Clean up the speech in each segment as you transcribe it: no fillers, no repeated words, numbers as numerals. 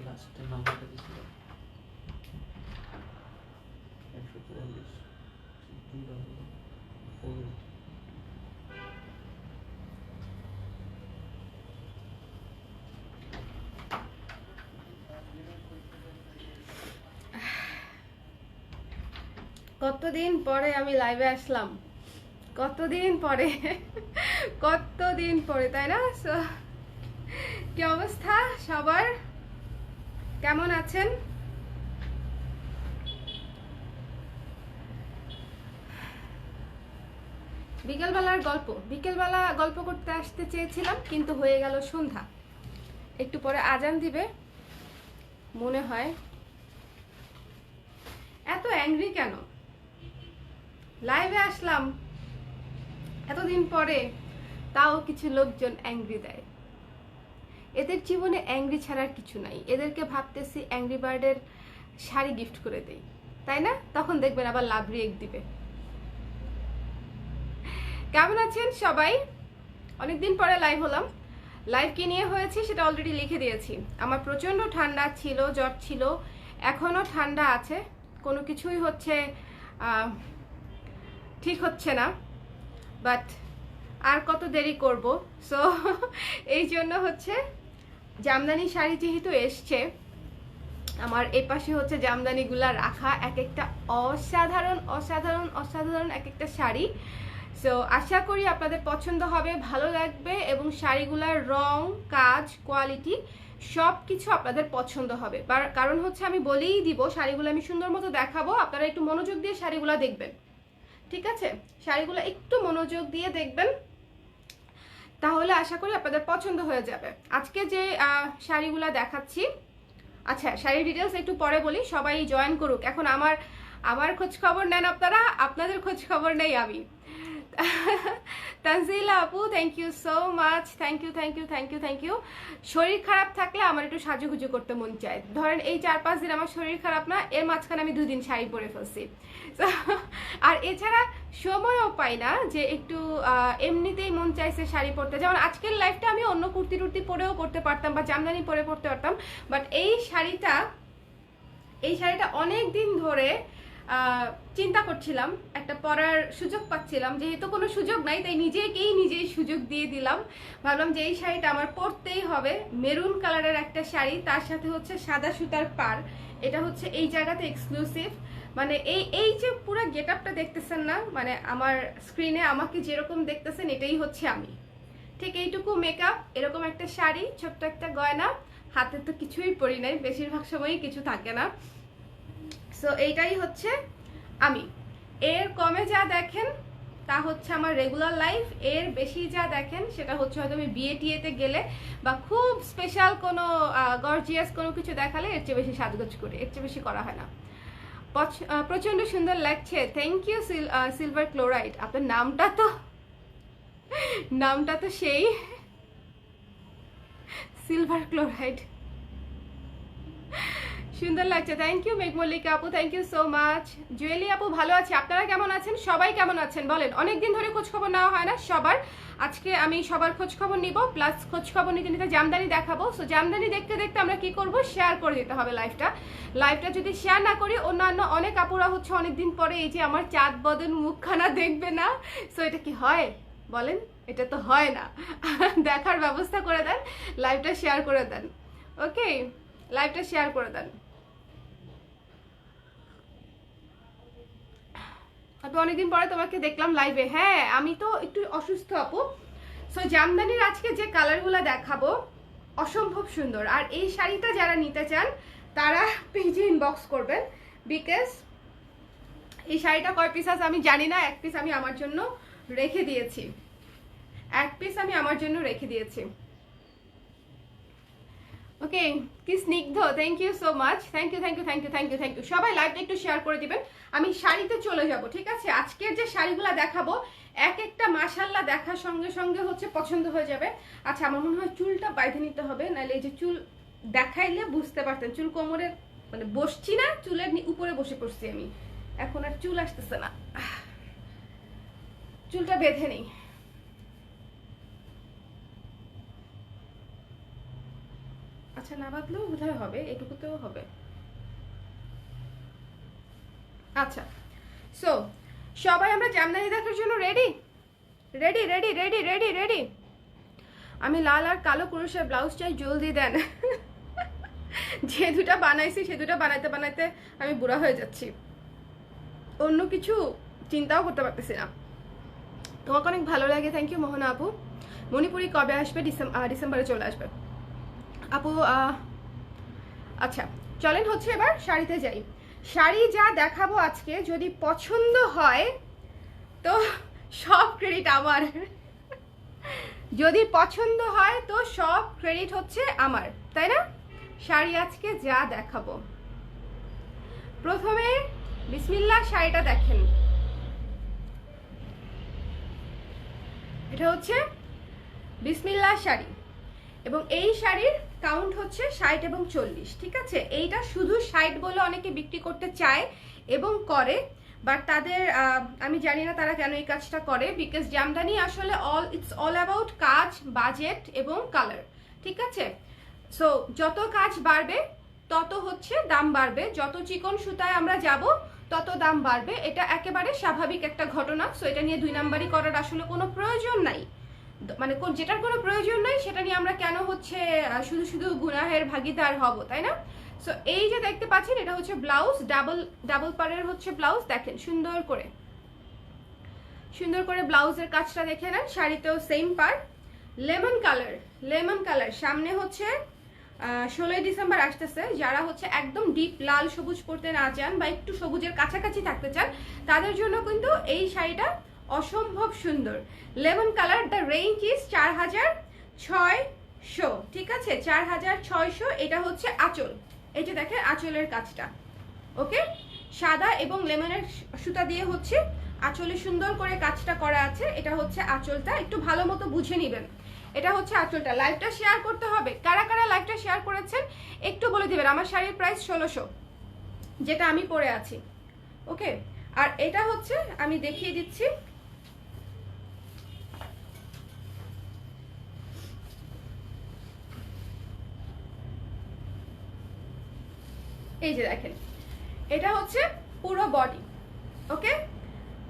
লাস্টের নাম্বারটা দিছিল 144 244। কতদিন পরে আমি লাইভে আসলাম, কতদিন পরে তাই না? কি অবস্থা সবার, কেমন আছেন? বিকেলবেলা গল্প করতে আসতে চেয়েছিলাম, কিন্তু হয়ে গেল সন্ধ্যা। একটু পরে আজান দিবে মনে হয়। এত অ্যাংরি কেন? লাইভে আসলাম এতদিন পরে, তাও কিছু লোকজন অ্যাংরি দেয়। এদের জীবনে অ্যাংরি ছাড়ার কিছু নাই। এদেরকে ভাবতেছি অ্যাংরি বার্ডের শাড়ি গিফট করে দেই, তাই না? তখন দেখবেন আবার লাভ রিয়েক্ট দিবে। কেমন আছেন সবাই? অনেকদিন পরে লাইভ হলাম। লাইভ কি নিয়ে হয়েছে সেটা অলরেডি লিখে দিয়েছি। আমার প্রচণ্ড ঠান্ডা ছিল, জ্বর ছিল, এখনও ঠান্ডা আছে। কোনো কিছুই হচ্ছে ঠিক হচ্ছে না, বাট আর কত দেরি করব। সো এই জন্য হচ্ছে জামদানি শাড়ি যেহেতু এসছে, আমার এই পাশে হচ্ছে জামদানিগুলা রাখা, এক একটা অসাধারণ অসাধারণ অসাধারণ এক একটা শাড়ি। সো আশা করি আপনাদের পছন্দ হবে, ভালো লাগবে, এবং শাড়িগুলার রং, কাজ, কোয়ালিটি সব কিছু আপনাদের পছন্দ হবে। কারণ হচ্ছে আমি বলেই দিব, শাড়িগুলো আমি সুন্দর মতো দেখাবো, আপনারা একটু মনোযোগ দিয়ে শাড়িগুলো দেখবেন, ঠিক আছে? শাড়িগুলো একটু মনোযোগ দিয়ে দেখবেন, তাহলে আশা করি আপনাদের পছন্দ হয়ে যাবে। আজকে যে শাড়িগুলো দেখাচ্ছি, আচ্ছা শাড়ির ডিটেলস একটু পরে বলি, সবাই জয়েন করুক। এখন আমার খোঁজ খবর নেন আপনারা, আপনাদের খোঁজ খবর নেই আমি। তানজিলা আপু, thank you so much, thank you thank you thank you thank you. শরীর খারাপ থাকলে আমার একটু সাজুগুজু করতে মন চায়। ধরেন এই 4-5 দিন আমার শরীর খারাপ না, এর মাঝখানে আমি 2 দিন শাড়ি পরে ফেলছি। আর এছাড়া সময়ও পাই না যে একটু এমনিতেই মন চাইছে শাড়ি পরতে। যেমন আজকের লাইফটা আমি অন্য কুর্তি টুর্তি পরেও করতে পারতাম, বা জামদানি পরে পরতে পারতাম, বাট এই শাড়িটা অনেক দিন ধরে চিন্তা করছিলাম, একটা পরার সুযোগ পাচ্ছিলাম, যেহেতু কোনো সুযোগ নাই তাই নিজেই সুযোগ দিয়ে দিলাম। ভাবলাম যে এই শাড়িটা আমার পরতেই হবে। মেরুন কালারের একটা শাড়ি, তার সাথে হচ্ছে সাদা সুতার পাড়। এটা হচ্ছে এই জায়গাতে এক্সক্লুসিভ। মানে এই যে পুরো গেট আপটা দেখতেছেন না, মানে আমার স্ক্রিনে আমাকে যেরকম দেখতেছেন এটাই হচ্ছে আমি। ঠিক এইটুকু মেকআপ, এরকম একটা শাড়ি, ছোট্ট একটা গয়না, হাতে তো কিছুই পরি নাই, বেশিরভাগ সময়ই কিছু থাকে না। সো এইটাই হচ্ছে আমি। এর কমে যা দেখেন তা হচ্ছে আমার রেগুলার লাইফ, এর বেশি যা দেখেন সেটা হচ্ছে হয়তো আমি বিয়ে টিয়েতে গেলে বা খুব স্পেশাল কোনো গর্জিয়াস কোনো কিছু দেখালে এর চেয়ে বেশি সাজগোজ করি, এর চেয়ে বেশি করা হয় না। প্রচন্ড সুন্দর লাগছে, থ্যাংক ইউ সিলভার ক্লোরাইড। আপনার নামটা তো সেই সিলভার ক্লোরাইড, সুন্দর লাগছে। থ্যাংক ইউ মেঘমল্লিকা আপু, থ্যাংক ইউ সো মাচ। জুয়েলি আপু ভালো আছি, আপনারা কেমন আছেন? সবাই কেমন আছেন বলেন? অনেকদিন ধরে খোঁজ খবর নেওয়া হয় না সবার। আজকে আমি সবার খোঁজ খবর নিব, প্লাস খোঁজ খবর নিতে নিতে জামদানি দেখাবো। সো জামদানি দেখতে দেখতে আমরা কি করব, শেয়ার করে দিতে হবে লাইভটা যদি শেয়ার না করি, অন্যান্য অনেক আপুরা হচ্ছে অনেকদিন পরে এই যে আমার চাঁদ বদন মুখখানা দেখবে না। সো এটা কি হয় বলেন? এটা তো হয় না। দেখার ব্যবস্থা করে দেন, লাইভটা শেয়ার করে দেন। ওকে, লাইভটা শেয়ার করে দেন। আপু অনেকদিন পরে তোমাকে দেখলাম লাইভে। হ্যাঁ, আমি তো একটু অসুস্থ আপু। সো জামদানির আজকে যে কালারগুলো দেখাবো অসম্ভব সুন্দর। আর এই শাড়িটা যারা নিতে চান তারা পেজে ইনবক্স করবেন, বিকজ এই শাড়িটা কয় পিস আছে আমি জানি না। 1 পিস আমি আমার জন্য রেখে দিয়েছি। ওকে, কি Snigdha, thank you so much, thank you thank you thank you thank you thank you. সবাই লাইভটা একটু শেয়ার করে দিবেন। আমি শাড়িতে চলে যাব, ঠিক আছে? আজকের যে শাড়িগুলো দেখাবো এক একটা মাশাল্লাহ দেখার সঙ্গে সঙ্গে হচ্ছে পছন্দ হয়ে যাবে। আচ্ছা, আমার মনে হয় চুলটা বাইধে নিতে হবে, নাহলে এই যে চুল দেখাইলে বুঝতে পারতেন। চুল কোমরে মানে বসছি না, চুলের উপরে বসে পড়ছি আমি, এখন আর চুল আসতেছে না। চুলটা বেঁধে নেই। আচ্ছা না বাঁধলেও বোধহয় হবে, এটুকুতেও হবে। আচ্ছা সো সবাই আমরা জামদানি দেখার জন্য ready ready ready ready ready ready. আমি লাল আর কালো পুরুষের ব্লাউজ চাই, জলদি দেন। যে দুটা বানাইছি সে দুটা বানাইতে বানাইতে আমি বুড়া হয়ে যাচ্ছি, অন্য কিছু চিন্তাও করতে পারতেছি না। তোমাকে অনেক ভালো লাগে, থ্যাংক ইউ মোহনা আপু। মণিপুরি কবে আসবে? ডিসেম্বরে চলে আসবে আপু। আচ্ছা চলেন হচ্ছে এবার শাড়িতে যাই। শাড়ি যা দেখাবো আজকে যদি পছন্দ হয় তো সব ক্রেডিট আমার। যদি পছন্দ হয় তো সব ক্রেডিট হচ্ছে আমার, তাই না? শাড়ি আজকে যা দেখাবো, প্রথমে বিসমিল্লাহ শাড়িটা দেখেন। এটা হচ্ছে বিসমিল্লাহ শাড়ি এবং এই শাড়ির কাউন্ট হচ্ছে 60 এবং 40, ঠিক আছে? এইটা শুধু 60 বলে অনেকে বিক্রি করতে চায় এবং করে, বাট তাদের আমি জানি না তারা কেন এই কাজটা করে, বিকজ জামদানি আসলে ইটস অল অ্যাবাউট কাজ, বাজেট এবং কালার, ঠিক আছে? সো যত কাজ বাড়বে তত হচ্ছে দাম বাড়বে, যত চিকন সুতায় আমরা যাব তত দাম বাড়বে, এটা একেবারে স্বাভাবিক একটা ঘটনা। সো এটা নিয়ে 2 নাম্বারই করার আসলে কোনো প্রয়োজন নাই, মানে যেটার কোনো প্রয়োজন নাই সেটা নিয়ে আমরা কেন হচ্ছে শুধু শুধু গুনাহের ভাগিদার হব, তাই না? সো এই যে দেখতে পাচ্ছেন এটা হচ্ছে ব্লাউজ, ডাবল পাড়ের হচ্ছে ব্লাউজ। দেখেন সুন্দর করে ব্লাউজের কাজটা দেখে নেন। শাড়িতেও সেম পার্ট, লেমন কালার। সামনে হচ্ছে 16ই ডিসেম্বর আসতেছে, যারা হচ্ছে একদম ডিপ লাল সবুজ পরতে না চান বা একটু সবুজের কাছাকাছি থাকতে চান তাদের জন্য কিন্তু এই শাড়িটা অসম্ভব সুন্দর। Lemon colour, the range is 4600, ঠিক আছে? 4600। এটা হচ্ছে আঁচল, এই যে দেখেন আঁচলের কাজটা, ওকে? সাদা এবং লেমনের সুতা দিয়ে হচ্ছে আঁচলে সুন্দর করে কাজটা করা আছে। এটা হচ্ছে আঁচলটা, একটু ভালো মতো বুঝে নেবেন। এটা হচ্ছে আঁচলটা। লাইভটা শেয়ার করতে হবে, কারা কারা লাইভটা শেয়ার করেছেন একটু বলে দিবেন। আমার শাড়ির প্রাইস 1600, যেটা আমি পরে আছি, ওকে? আর এটা হচ্ছে আমি দেখিয়ে দিচ্ছি, এই যে দেখেন এটা হচ্ছে পুরো বডি, ওকে?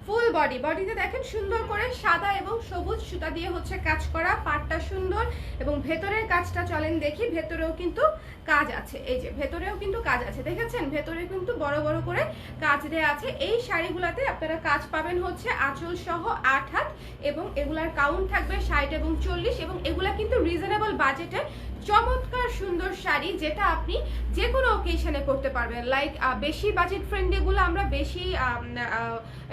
ফুল বডিতে দেখেন সুন্দর করে সাদা এবং সবুজ সুতা দিয়ে হচ্ছে কাজ করা, পাটটা সুন্দর এবং ভেতরের কাজটা চলেন দেখি। ভেতরেও কিন্তু কাজ আছে, এই যে ভেতরেও কিন্তু কাজ আছে, দেখেছেন? ভেতরে কিন্তু বড় বড় করে কাজ দেওয়া আছে। এই শাড়িগুলোতে আপনারা কাজ পাবেন হচ্ছে আঁচল সহ 8 হাত এবং এগুলার কাউন্ট থাকবে 60 এবং 40 এবং এগুলা কিন্তু রিজনেবল বাজেটে চমৎকার সুন্দর শাড়ি, যেটা আপনি যে কোনো অকেশনে পরতে পারবেন। লাইক বেশি বাজেট ফ্রেন্ডলি গুলো আমরা বেশি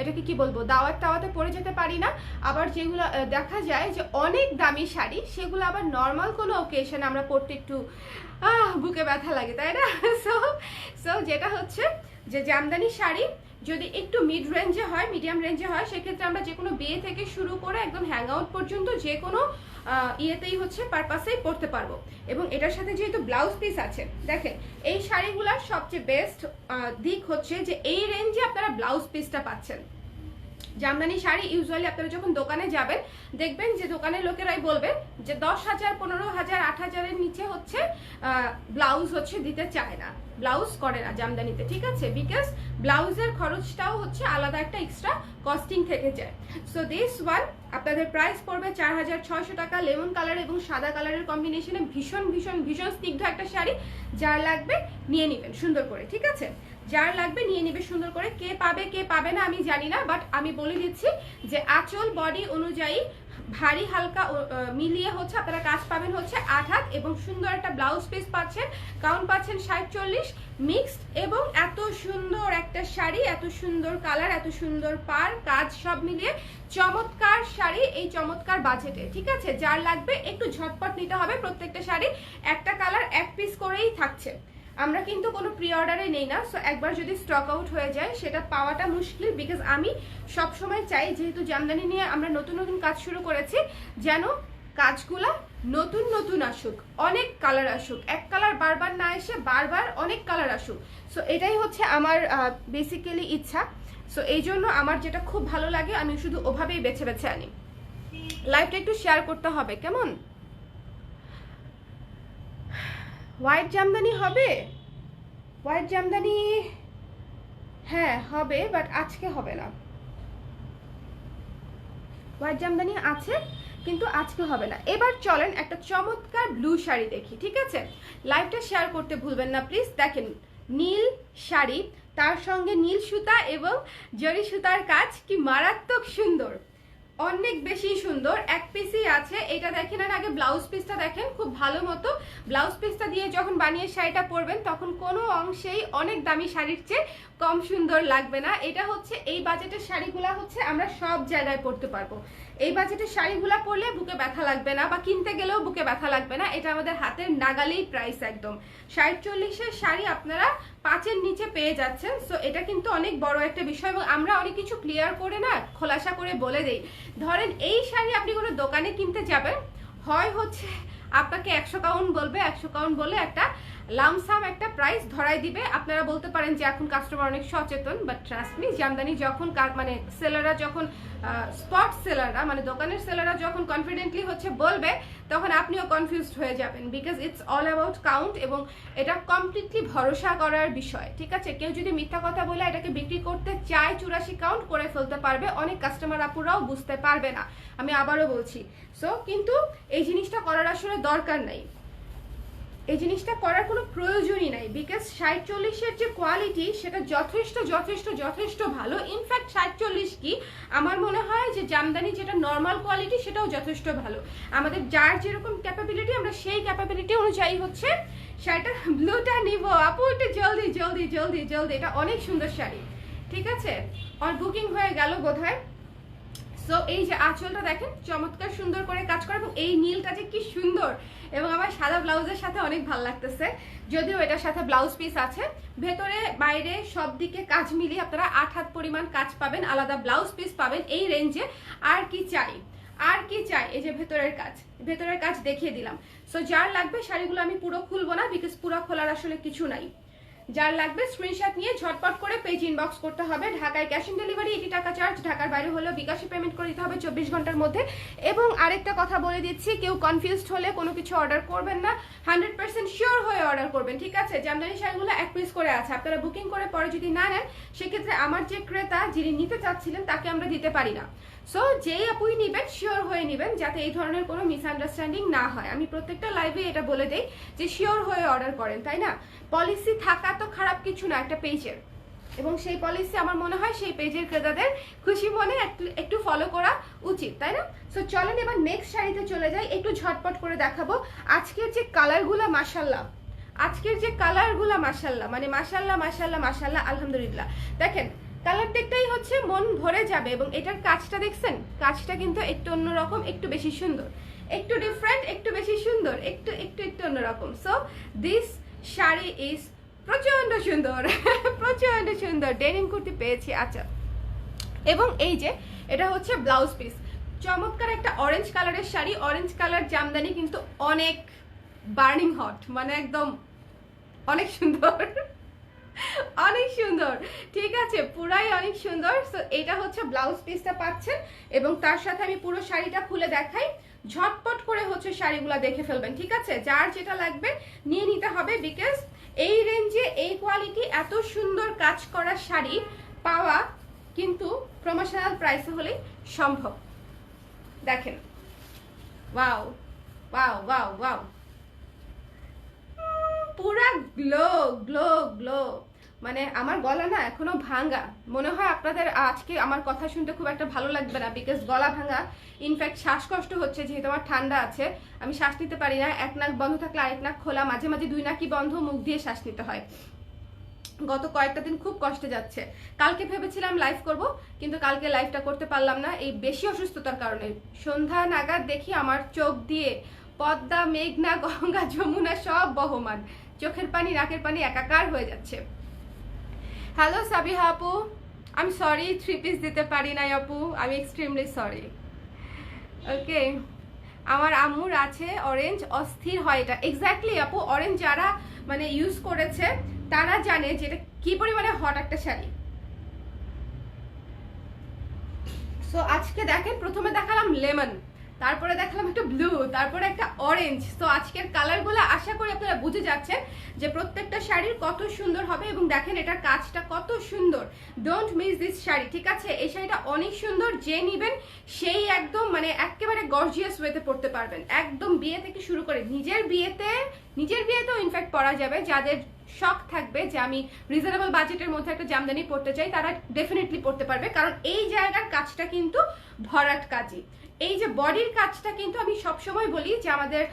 এটাকে কি বলবো, দাওয়াতে পরে যেতে পারি না। আবার যেগুলো দেখা যায় যে অনেক দামি শাড়ি, সেগুলো আবার নর্মাল কোনো অকেশনে আমরা পরতে একটু বুকে ব্যথা লাগে, তাই না? সো যেটা হচ্ছে যে জামদানি শাড়ি যদি একটু মিডিয়াম রেঞ্জে হয় সেক্ষেত্রে আমরা যে কোনো বিয়ে থেকে শুরু করে একদম হ্যাং আউট পর্যন্ত যে কোনো ইয়েতেই হচ্ছে পারপাসেই পরতে পারবো। এবং এটার সাথে যেহেতু ব্লাউজ পিস আছে, দেখেন এই শাড়িগুলোর সবচেয়ে বেস্ট দিক হচ্ছে যে এই রেঞ্জে আপনারা ব্লাউজ পিসটা পাচ্ছেন। জামদানি শাড়ি ইউজুয়ালি আপনারা যখন দোকানে যাবেন দেখবেন যে দোকানের লোকেরাই বলবে যে 10,000, 15,000, 8,000-এর নিচে হচ্ছে ব্লাউজ হচ্ছে দিতে চায় না, ব্লাউজ করে না জামদানিতে, ঠিক আছে? বিকজ ব্লাউজের খরচটাও হচ্ছে আলাদা একটা এক্সট্রা কস্টিং থেকে যায়। সো দিস ওয়ান আপনাদের প্রাইস পড়বে 4,600 টাকা। লেমন কালার এবং সাদা কালারের কম্বিনেশনে ভীষণ ভীষণ ভীষণ স্নিগ্ধ একটা শাড়ি, যার লাগবে নিয়ে নেবেন সুন্দর করে, ঠিক আছে? যার লাগবে নিয়ে নেবে সুন্দর করে। কে পাবে কে পাবে না আমি জানি না, বাট আমি বলে দিচ্ছি যে আঁচল বডি অনুযায়ী ভারী হালকা মিলিয়ে হচ্ছে আপনারা কাজ পাবেন হচ্ছে 8 হাত এবং সুন্দর একটা ব্লাউজ পিস পাচ্ছেন, কাউন্ট পাচ্ছেন 60-40 মিক্সড এবং এত সুন্দর একটা শাড়ি, এত সুন্দর কালার, এত সুন্দর পার কাজ সব মিলিয়ে চমৎকার শাড়ি এই চমৎকার বাজেটে, ঠিক আছে? যার লাগবে একটু ঝটপট নিতে হবে। প্রত্যেকটা শাড়ি একটা কালার 1 পিস করেই থাকছে, আমরা কিন্তু কোনো প্রি অর্ডারে নেই না। সো একবার যদি স্টক আউট হয়ে যায় সেটা পাওয়াটা মুশকিল, বিকজ আমি সব সময় চাই যেহেতু জামদানি নিয়ে আমরা নতুন নতুন কাজ শুরু করেছি যেন কাজগুলা নতুন নতুন আসুক, অনেক কালার আসুক, এক কালার বারবার না এসে বারবার অনেক কালার আসুক। সো এটাই হচ্ছে আমার বেসিক্যালি ইচ্ছা। সো এই জন্য আমার যেটা খুব ভালো লাগে আমি শুধু ওভাবেই বেছে বেছে আনি। লাইভটা একটু শেয়ার করতে হবে, কেমন? হোয়াইট জামদানি হবে, হোয়াইট জামদানি হ্যাঁ হবে, বাট আজকে হবে না। হোয়াইট জামদানি আছে কিন্তু আজকে হবে না। এবার চলেন একটা চমৎকার ব্লু শাড়ি দেখি, ঠিক আছে? লাইভটা শেয়ার করতে ভুলবেন না প্লিজ। দেখেন নীল শাড়ি, তার সঙ্গে নীল সুতা এবং জরি সুতার কাজ, কি মারাত্মক সুন্দর, অনেক বেশি সুন্দর। এক পিসই আছে এটা, দেখেন। আর আগে ব্লাউজ পিসটা দেখেন, খুব ভালো মতো ব্লাউজ পিসটা দিয়ে যখন বানিয়ে শাড়িটা পরবেন তখন কোনো অংশেই অনেক দামি শাড়ির চেয়ে কম সুন্দর লাগবে না। এটা হচ্ছে এই বাজেটের শাড়িগুলা হচ্ছে আমরা সব জায়গায় পরতে পারবো। এই বাজেটের শাড়িগুলা পরলে বুকে ব্যথা লাগবে না, বা কিনতে গেলেও বুকে ব্যথা লাগবে না। এটা আমাদের হাতের নাগালেই প্রাইস একদম। 60-40-এর শাড়ি আপনারা 5-এর নিচে পেয়ে যাচ্ছেন। সো এটা কিন্তু অনেক বড় একটা বিষয়, এবং আমরা অনেক কিছু ক্লিয়ার করে না খোলাসা করে বলে দেই। ধরেন এই শাড়ি আপনি কোনো দোকানে কিনতে যাবেন, হয় হচ্ছে আপনাকে 100 কাউন্ট বলবে, 100 কাউন্ট বলে একটা লামসাম একটা প্রাইস ধরাই দিবে। আপনারা বলতে পারেন যে এখন কাস্টমার অনেক সচেতন, বাট ট্রাস্ট মি, জামদানি যখন মানে সেলাররা যখন স্পট সেলাররা মানে দোকানের সেলাররা যখন কনফিডেন্টলি হচ্ছে বলবে, তখন আপনিও কনফিউজড হয়ে যাবেন, because it's all about count, এবং এটা কমপ্লিটলি ভরসা করার বিষয়, ঠিক আছে? কেউ যদি মিথ্যা কথা বলে এটাকে বিক্রি করতে চায় 84 কাউন্ট করে ফেলতে পারবে, অনেক কাস্টমার আপুরাও বুঝতে পারবে না, আমি আবারও বলছি। সো কিন্তু এই জিনিসটা করার আসলে দরকার নাই, এই জিনিসটা করার কোনো প্রয়োজনই নাই, বিকজ 60-40-এর যে কোয়ালিটি সেটা যথেষ্ট যথেষ্ট যথেষ্ট ভালো। ইনফ্যাক্ট 60-40 কি, আমার মনে হয় যে জামদানি যেটা নর্মাল কোয়ালিটি সেটাও যথেষ্ট ভালো। আমাদের যার যেরকম ক্যাপাবিলিটি, আমরা সেই ক্যাপাবিলিটি অনুযায়ী হচ্ছে শাড়িটা ব্লুটা নিব। আপু একটু জলদি জলদি জলদি জলদি, এটা অনেক সুন্দর শাড়ি, ঠিক আছে? আর বুকিং হয়ে গেল বোধহয়। সো এই যে আঁচলটা দেখেন চমৎকার সুন্দর করে কাজ করে, এবং এই নীলটা যে কি সুন্দর, এবং আমার সাদা ব্লাউজের সাথে অনেক ভালো লাগতেছে। যদিও এটার সাথে ব্লাউজ পিস আছে, ভেতরে বাইরে সব দিকে কাজ মিলিয়ে আপনারা 8 হাত পরিমাণ কাজ পাবেন, আলাদা ব্লাউজ পিস পাবেন এই রেঞ্জে। আর কি চাই, আর কি চাই? এই যে ভেতরের কাজ, ভেতরের কাজ দেখিয়ে দিলাম। সো যার লাগবে, শাড়িগুলো আমি পুরো খুলবো না, বিকজ পুরো খোলার আসলে কিছু নাই। যার লাগবে স্ক্রিনশট নিয়ে ঝটপট করে পেজ ইনবক্স করতে হবে। ঢাকায় ক্যাশ অন ডেলিভারি 80 টাকা চার্জ, ঢাকার বাইরে হলেও বিকাশে পেমেন্ট করে দিতে হবে 24 ঘন্টার মধ্যে। এবং আরেকটা কথা বলে দিচ্ছি, কেউ কনফিউজড হলে কোনো কিছু অর্ডার করবেন না, 100% শিওর হয়ে অর্ডার করবেন, ঠিক আছে? জামদানি শাড়িগুলো 1 পিস করে আছে, আপনারা বুকিং করে পরে যদি না নেন, সেক্ষেত্রে আমার যে ক্রেতা যিনি নিতে চাচ্ছিলেন তাকে আমরা দিতে পারি না। সো যেই আপুই নিবেন শিওর হয়ে নেবেন, যাতে এই ধরনের কোনো মিসআন্ডারস্ট্যান্ডিং না হয়। আমি প্রত্যেকটা লাইভে এটা বলে দেই যে শিওর হয়ে অর্ডার করেন, তাই না? পলিসি থাকা তো খারাপ কিছু না একটা পেজের, এবং সেই পলিসি আমার মনে হয় সেই পেজের ক্রেতাদের খুশি মনে একটু ফলো করা উচিত, তাই না? সো চলেন এবার নেক্সট শাড়িতে চলে যাই, একটু ঝটপট করে দেখাবো। আজকের যে কালারগুলো মাশাল্লাহ, আজকের যে কালারগুলো মাশাল্লাহ, মানে মাশাল্লাহ মাশাল্লাহ মাশাল্লাহ, আলহামদুলিল্লাহ। দেখেন কালার দেখতেই হচ্ছে মন ভরে যাবে, এবং এটার কাজটা দেখছেন, কাজটা কিন্তু একটু অন্যরকম, একটু বেশি সুন্দর, একটু ডিফারেন্ট, একটু বেশি সুন্দর, একটু একটু একটু অন্যরকম। সো দিস শাড়ি ইজ প্রচন্ড সুন্দর প্রচন্ড সুন্দর। ডেনিম কুর্তি পেয়েছি, আচ্ছা। এবং এই যে এটা হচ্ছে ব্লাউজ পিস, চমৎকার একটা অরেঞ্জ কালারের শাড়ি। অরেঞ্জ কালার জামদানি কিন্তু অনেক বার্নিং হট, মানে একদম অনেক সুন্দর অনেক সুন্দর, ঠিক আছে? পুরাই অনেক সুন্দর। সো এটা হচ্ছে ব্লাউজ পিসটা পাচ্ছেন, এবং তার সাথে আমি পুরো শাড়িটা খুলে দেখাই। ঝটপট করে হচ্ছে শাড়িগুলো দেখে ফেলবেন, ঠিক আছে? যার যেটা লাগবে নিয়ে নিতে হবে, বিকজ এই রেঞ্জে এই কোয়ালিটি এত সুন্দর কাজ করা শাড়ি পাওয়া কিন্তু প্রমোশনাল প্রাইসে হলেই সম্ভব। দেখেন, ওয়াও ওয়াও ওয়াও ওয়াও, পুরা গ্লো গ্লো গ্লো, মানে আমার গলা না এখনো ভাঙা। মনে হয় আপনাদের আজকে আমার কথা শুনতে খুব একটা ভালো লাগবে না, বিকজ গলা ভাঙা। ইনফ্যাক্ট শ্বাসকষ্ট হচ্ছে, যেহেতু আমার ঠান্ডা আছে, আমি শ্বাস নিতে পারি না। এক নাক বন্ধ থাকলে আরেক নাক খোলা, মাঝে মাঝে 2 নাকই বন্ধ, মুখ দিয়ে শ্বাস নিতে হয়। গত কয়েকটা দিন খুব কষ্টে যাচ্ছে। কালকে ভেবেছিলাম লাইভ করব, কিন্তু কালকে লাইভটা করতে পারলাম না এই বেশি অসুস্থতার কারণে। সন্ধ্যা নাগাদ দেখি আমার চোখ দিয়ে পদ্মা, মেঘনা, গঙ্গা, যমুনা সব বহমান, চোখের পানি নাকের পানি একাকার হয়ে যাচ্ছে। হ্যালো সাবিহা আপু, আমি সরি 3 পিস দিতে পারি নাই আপু, আমি এক্সট্রিমলি সরি। ওকে, আমার আম্মুর আছে অরেঞ্জ, অস্থির হয় এটা। এক্স্যাক্টলি আপু, অরেঞ্জ যারা মানে ইউজ করেছে তারা জানে যে এটা কি পরিমাণে হট একটা শাড়ি। সো আজকে দেখেন, প্রথমে দেখালাম লেমন, তারপরে দেখলাম একটা ব্লু, তারপরে একটা অরেঞ্জ। তো আজকের কালারগুলো আশা করি আপনারা বুঝে যাচ্ছেন যে প্রত্যেকটা শাড়ির কত সুন্দর হবে। এবং দেখেন এটার কাজটা কত সুন্দর, ডোন্ট মিস দিস শাড়ি, ঠিক আছে? এই শাড়িটা অনেক সুন্দর, যে নিবেন সেই একদম মানে একেবারে গর্জিয়াস ওয়েতে পড়তে পারবেন, একদম বিয়ে থেকে শুরু করে নিজের বিয়েতেও ইনফ্যাক্ট পরা যাবে। যাদের শখ থাকবে যে আমি রিজনেবল বাজেটের মধ্যে একটা জামদানি পড়তে চাই, তারা ডেফিনেটলি পড়তে পারবে, কারণ এই জায়গার কাজটা কিন্তু ভরাট কাজই। এই যে বডির কাজটা কিন্তু আমি সবসময় বলি যে আমাদের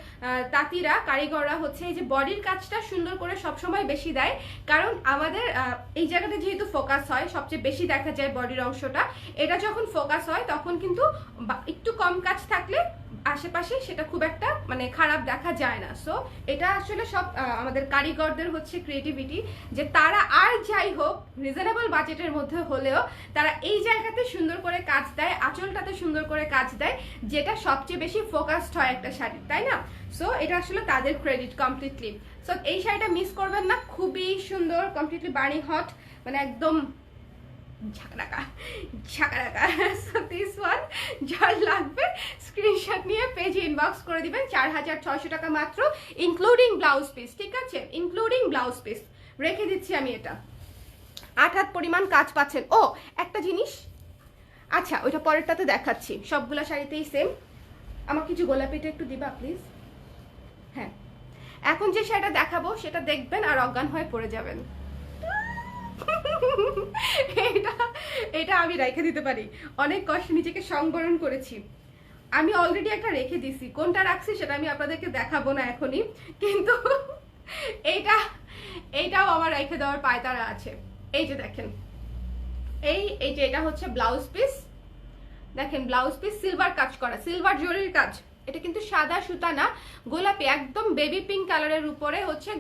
তাঁতিরা, কারিগররা হচ্ছে এই যে বডির কাজটা সুন্দর করে সবসময় বেশি দেয়, কারণ আমাদের এই জায়গাটা যেহেতু ফোকাস হয়, সবচেয়ে বেশি দেখা যায় বডির অংশটা। এটা যখন ফোকাস হয় তখন কিন্তু একটু কম কাজ থাকলে আশেপাশে সেটা খুব একটা মানে খারাপ দেখা যায় না। সো এটা আসলে সব আমাদের কারিগরদের হচ্ছে ক্রিয়েটিভিটি, যে তারা আর যাই হোক রিজনেবল বাজেটের মধ্যে হলেও তারা এই জায়গাতে সুন্দর করে কাজ দেয়, আঁচলটাতে সুন্দর করে কাজ দেয়, যেটা সবচেয়ে বেশি ফোকাসড হয় একটা শাড়ির, তাই না? সো এটা আসলে তাদের ক্রেডিট কমপ্লিটলি। সো এই শাড়িটা মিস করবেন না, খুবই সুন্দর, কমপ্লিটলি বার্নিং হট, মানে একদম ঝাঁকড়াকা। সো দিস ওয়ান যার লাগবে স্ক্রিনশট নিয়ে পেজে ইনবক্স করে দিবেন। 4600 টাকা মাত্র, ইনক্লুডিং ব্লাউজ পিস, ঠিক আছে? ইনক্লুডিং ব্লাউজ পিস রেখে দিচ্ছি আমি এটা। 8 হাত পরিমাণ কাজ পাচ্ছেন। ও একটা জিনিস, আচ্ছা ওইটা পরেরটাতে দেখাচ্ছি, সবগুলা শাড়িতেই সেম। আমার কিছু গোলাপিটা একটু দিবা প্লিজ। হ্যাঁ, এখন যে শাড়িটা দেখাবো সেটা দেখবেন আর অজ্ঞান হয়ে পড়ে যাবেন। এটা আমি রেখে দিতে পারি, অনেক কষ্ট নিজেকে সংবরণ করেছি। আমি অলরেডি একটা রেখে দিছি, কোনটা রাখছি সেটা আমি আপনাদেরকে দেখাবো না এখনই, কিন্তু এইটাও আমার রেখে দেওয়ার পায়তারা আছে। এই যে দেখেন, এই যে এটা হচ্ছে ব্লাউজ পিস, দেখেন ব্লাউজ পিস সিলভার কাজ করা, সিলভার জরির কাজ। এটা কিন্তু সাদা সুতা না, গোলাপি, একদম বেবি পিঙ্ক কালারের উপরে হচ্ছে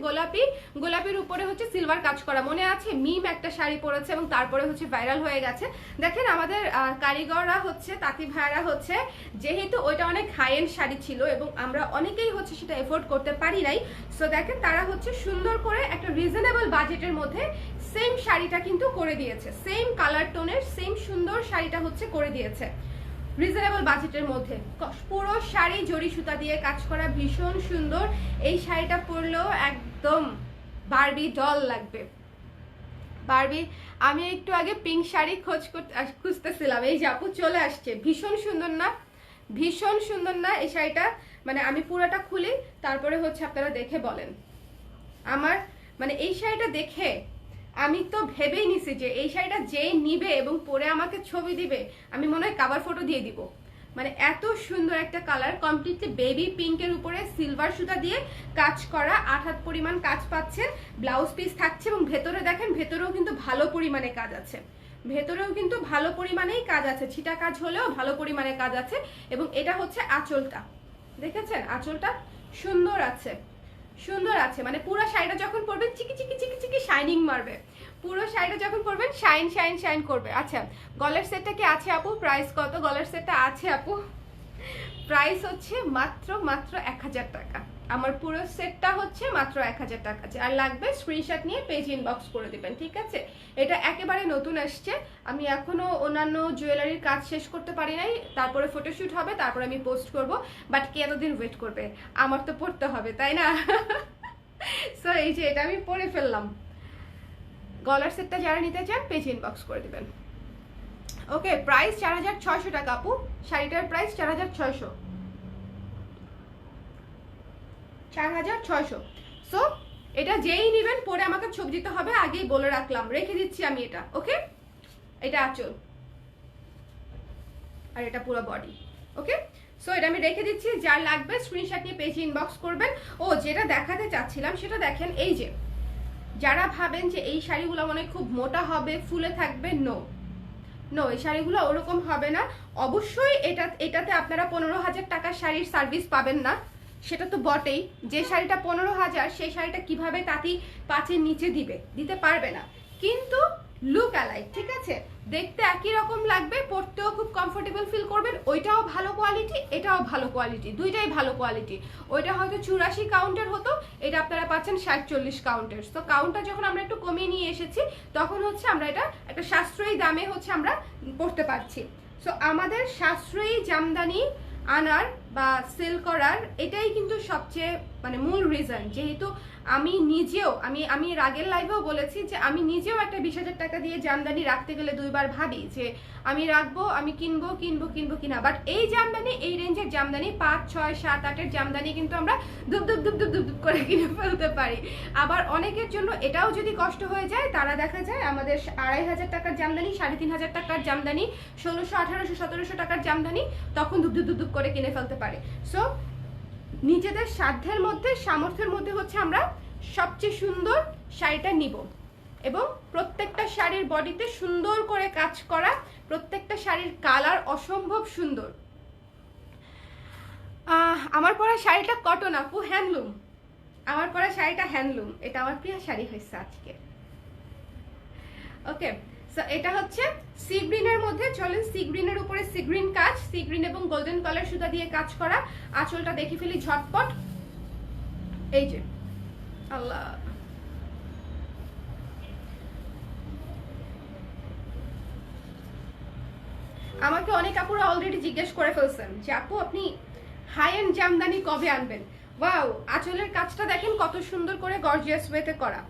গোলাপির উপরে হচ্ছে সিলভার কাজ করা। মনে আছে মিম একটা শাড়ি পরেছে এবং তারপরে হচ্ছে ভাইরাল হয়ে গেছে। দেখেন আমাদের কারিগররা হচ্ছে, তাঁতি ভাইরা হচ্ছে, যেহেতু ওইটা অনেক হাই এন্ড শাড়ি ছিল এবং আমরা অনেকেই হচ্ছে সেটা এফোর্ড করতে পারি নাই, সো দেখেন তারা হচ্ছে সুন্দর করে একটা রিজনেবল বাজেটের মধ্যে সেম শাড়িটা কিন্তু করে দিয়েছে, সেম কালার টোনের সেম সুন্দর শাড়িটা হচ্ছে করে দিয়েছে রিজনেবল বাজেটের মধ্যে। পুরো শাড়ি জরি সুতা দিয়ে কাজ করা, ভীষণ সুন্দর। এই শাড়িটা পরলেও একদম বারবি ডল লাগবে। বারবি, আমি একটু আগে পিঙ্ক শাড়ি খুঁজতেছিলাম, এই যে আপু চলে আসছে। ভীষণ সুন্দর না, ভীষণ সুন্দর না এই শাড়িটা? মানে আমি পুরোটা খুলি, তারপরে হচ্ছে আপনারা দেখে বলেন। আমার মানে এই শাড়িটা দেখে আমি তো ভেবেই নিছি যে এই শাড়িটা যেই নিবে এবং পরে আমাকে ছবি দিবে, আমি মনে হয় কভার ফটো দিয়ে দিব। মানে এত সুন্দর একটা কালার, কমপ্লিটলি বেবি পিঙ্কের উপরে সিলভার সুতা দিয়ে কাজ করা, 8 হাত পরিমাণ কাজ পাচ্ছেন, ব্লাউজ পিস থাকছে এবং ভেতরে দেখেন, ভেতরেও কিন্তু ভালো পরিমাণে কাজ আছে, ভেতরেও কিন্তু ভালো পরিমাণেই কাজ আছে, ছিটা কাজ হলেও ভালো পরিমাণে কাজ আছে। এবং এটা হচ্ছে আঁচলটা, দেখেছেন আঁচলটা সুন্দর আছে, সুন্দর আছে। মানে পুরো শাড়িটা যখন পরবেন চিকি চিকি চিকি চিকি শাইনিং মারবে, পুরো শাড়িটা যখন পরবেন শাইন শাইন শাইন করবে। আচ্ছা গলার সেটটা কি আছে আপু? প্রাইস কত? গলার সেটটা আছে আপু, প্রাইস হচ্ছে মাত্র 1000 টাকা। আমার পুরো সেটটা হচ্ছে মাত্র 1000 টাকা। আর লাগবে স্ক্রিনশট নিয়ে পেজ ইনবক্স করে দিবেন, ঠিক আছে? এটা একেবারে নতুন আসছে, আমি এখনো অন্যান্য জুয়েলারির কাজ শেষ করতে পারি নাই, তারপরে ফটোশুট হবে, তারপরে আমি পোস্ট করব। বাট কে এতদিন ওয়েট করবে? আমার তো পড়তে হবে, তাই না? সো এই যে এটা আমি পরে ফেললাম। গলার সেটটা যারা নিতে চান পেজ ইনবক্স করে দিবেন। ওকে, প্রাইস 4600 টাকা আপু, শাড়িটার প্রাইস 4600। সো এটা যেই নেবেন পরে আমাকে ছবি দিতে হবে, আগেই বলে রাখলাম, রেখে দিচ্ছি আমি এটা। ওকে, এটা আঁচল আর এটা পুরো বডি। ওকে, সো এটা আমি রেখে দিচ্ছি, যার লাগবে স্ক্রিনশট নিয়ে পেজে ইনবক্স করবেন। ও যেটা দেখাতে চাচ্ছিলাম সেটা দেখেন, এই যে যারা ভাবেন যে এই শাড়িগুলো মনে খুব মোটা হবে, ফুলে থাকবে, নো, এই শাড়িগুলো ওরকম হবে না। অবশ্যই এটাতে আপনারা 15,000 টাকার শাড়ির সার্ভিস পাবেন না, সেটা তো বটেই। যে শাড়িটা 15,000 সেই শাড়িটা কিভাবে তাঁতি 5-এর নিচে দিতে পারবে না, কিন্তু লুক অ্যালাইক, ঠিক আছে? দেখতে একই রকম লাগবে, পরতেও খুব কমফোর্টেবল ফিল করবেন। ওইটাও ভালো কোয়ালিটি, এটাও ভালো কোয়ালিটি, দুইটাই ভালো কোয়ালিটি। ওইটা হয়তো 84 কাউন্টের হতো, এটা আপনারা পাচ্ছেন 60-40 কাউন্টের। তো কাউন্টটা যখন আমরা একটু কমিয়ে নিয়ে এসেছি, তখন হচ্ছে আমরা এটা একটা সাশ্রয়ী দামে হচ্ছে আমরা পড়তে পারছি। সো আমাদের সাশ্রয়ী জামদানি আনার বা সেল করার, এটাই কিন্তু সবচেয়ে মানে মূল রিজন। যেহেতু আমি নিজেও আমি এর আগের লাইভেও বলেছি যে আমি নিজেও একটা 20,000 টাকা দিয়ে জামদানি রাখতে গেলে দুইবার ভাবি যে আমি রাখবো, আমি কিনবো কিনা। বাট এই জামদানি, এই রেঞ্জের জামদানি 5, 6, 7, 8 এর জামদানি কিন্তু আমরা দুপ দুপ করে কিনে ফেলতে পারি। আবার অনেকের জন্য এটাও যদি কষ্ট হয়ে যায়, তারা দেখা যায় আমাদের 2,500 টাকার জামদানি, 3,500 টাকার জামদানি, 1600, 1800, 1700 টাকার জামদানি তখন দুপ করে কিনে ফেলতে পারে। সো নিজেদের সাধ্যের মধ্যে, সামর্থ্যের মধ্যে হচ্ছে আমরা সবচেয়ে সুন্দর শাড়িটা নিব। এবং প্রত্যেকটা শাড়ির বডিতে সুন্দর করে কাজ করা, প্রত্যেকটা শাড়ির কালার অসম্ভব সুন্দর। আমার পরা শাড়িটা কটন আপু, হ্যান্ডলুম। আমার পরা শাড়িটা হ্যান্ডলুম, এটা আমার প্রিয় শাড়ি হয়েছে আজকে। ওকে, সো এটা হচ্ছে সি গ্রিনের মধ্যে। চলেন সি গ্রিনের উপরে সি গ্রিন কাজ, সি গ্রিন এবং গোল্ডেন কালার সুতা দিয়ে কাজ করা। আঁচলটা দেখে ফেলি ঝটপট। এই যে আল্লাহ, আমাকে অনেক আপুরা অলরেডি জিজ্ঞেস করে ফেলছেন যে আপু আপনি হাই এন্ড জামদানি কবে আনবেন। ওয়াও, আঁচলের কাজটা দেখেন কত সুন্দর করে গর্জিয়াস ওয়েতে করা।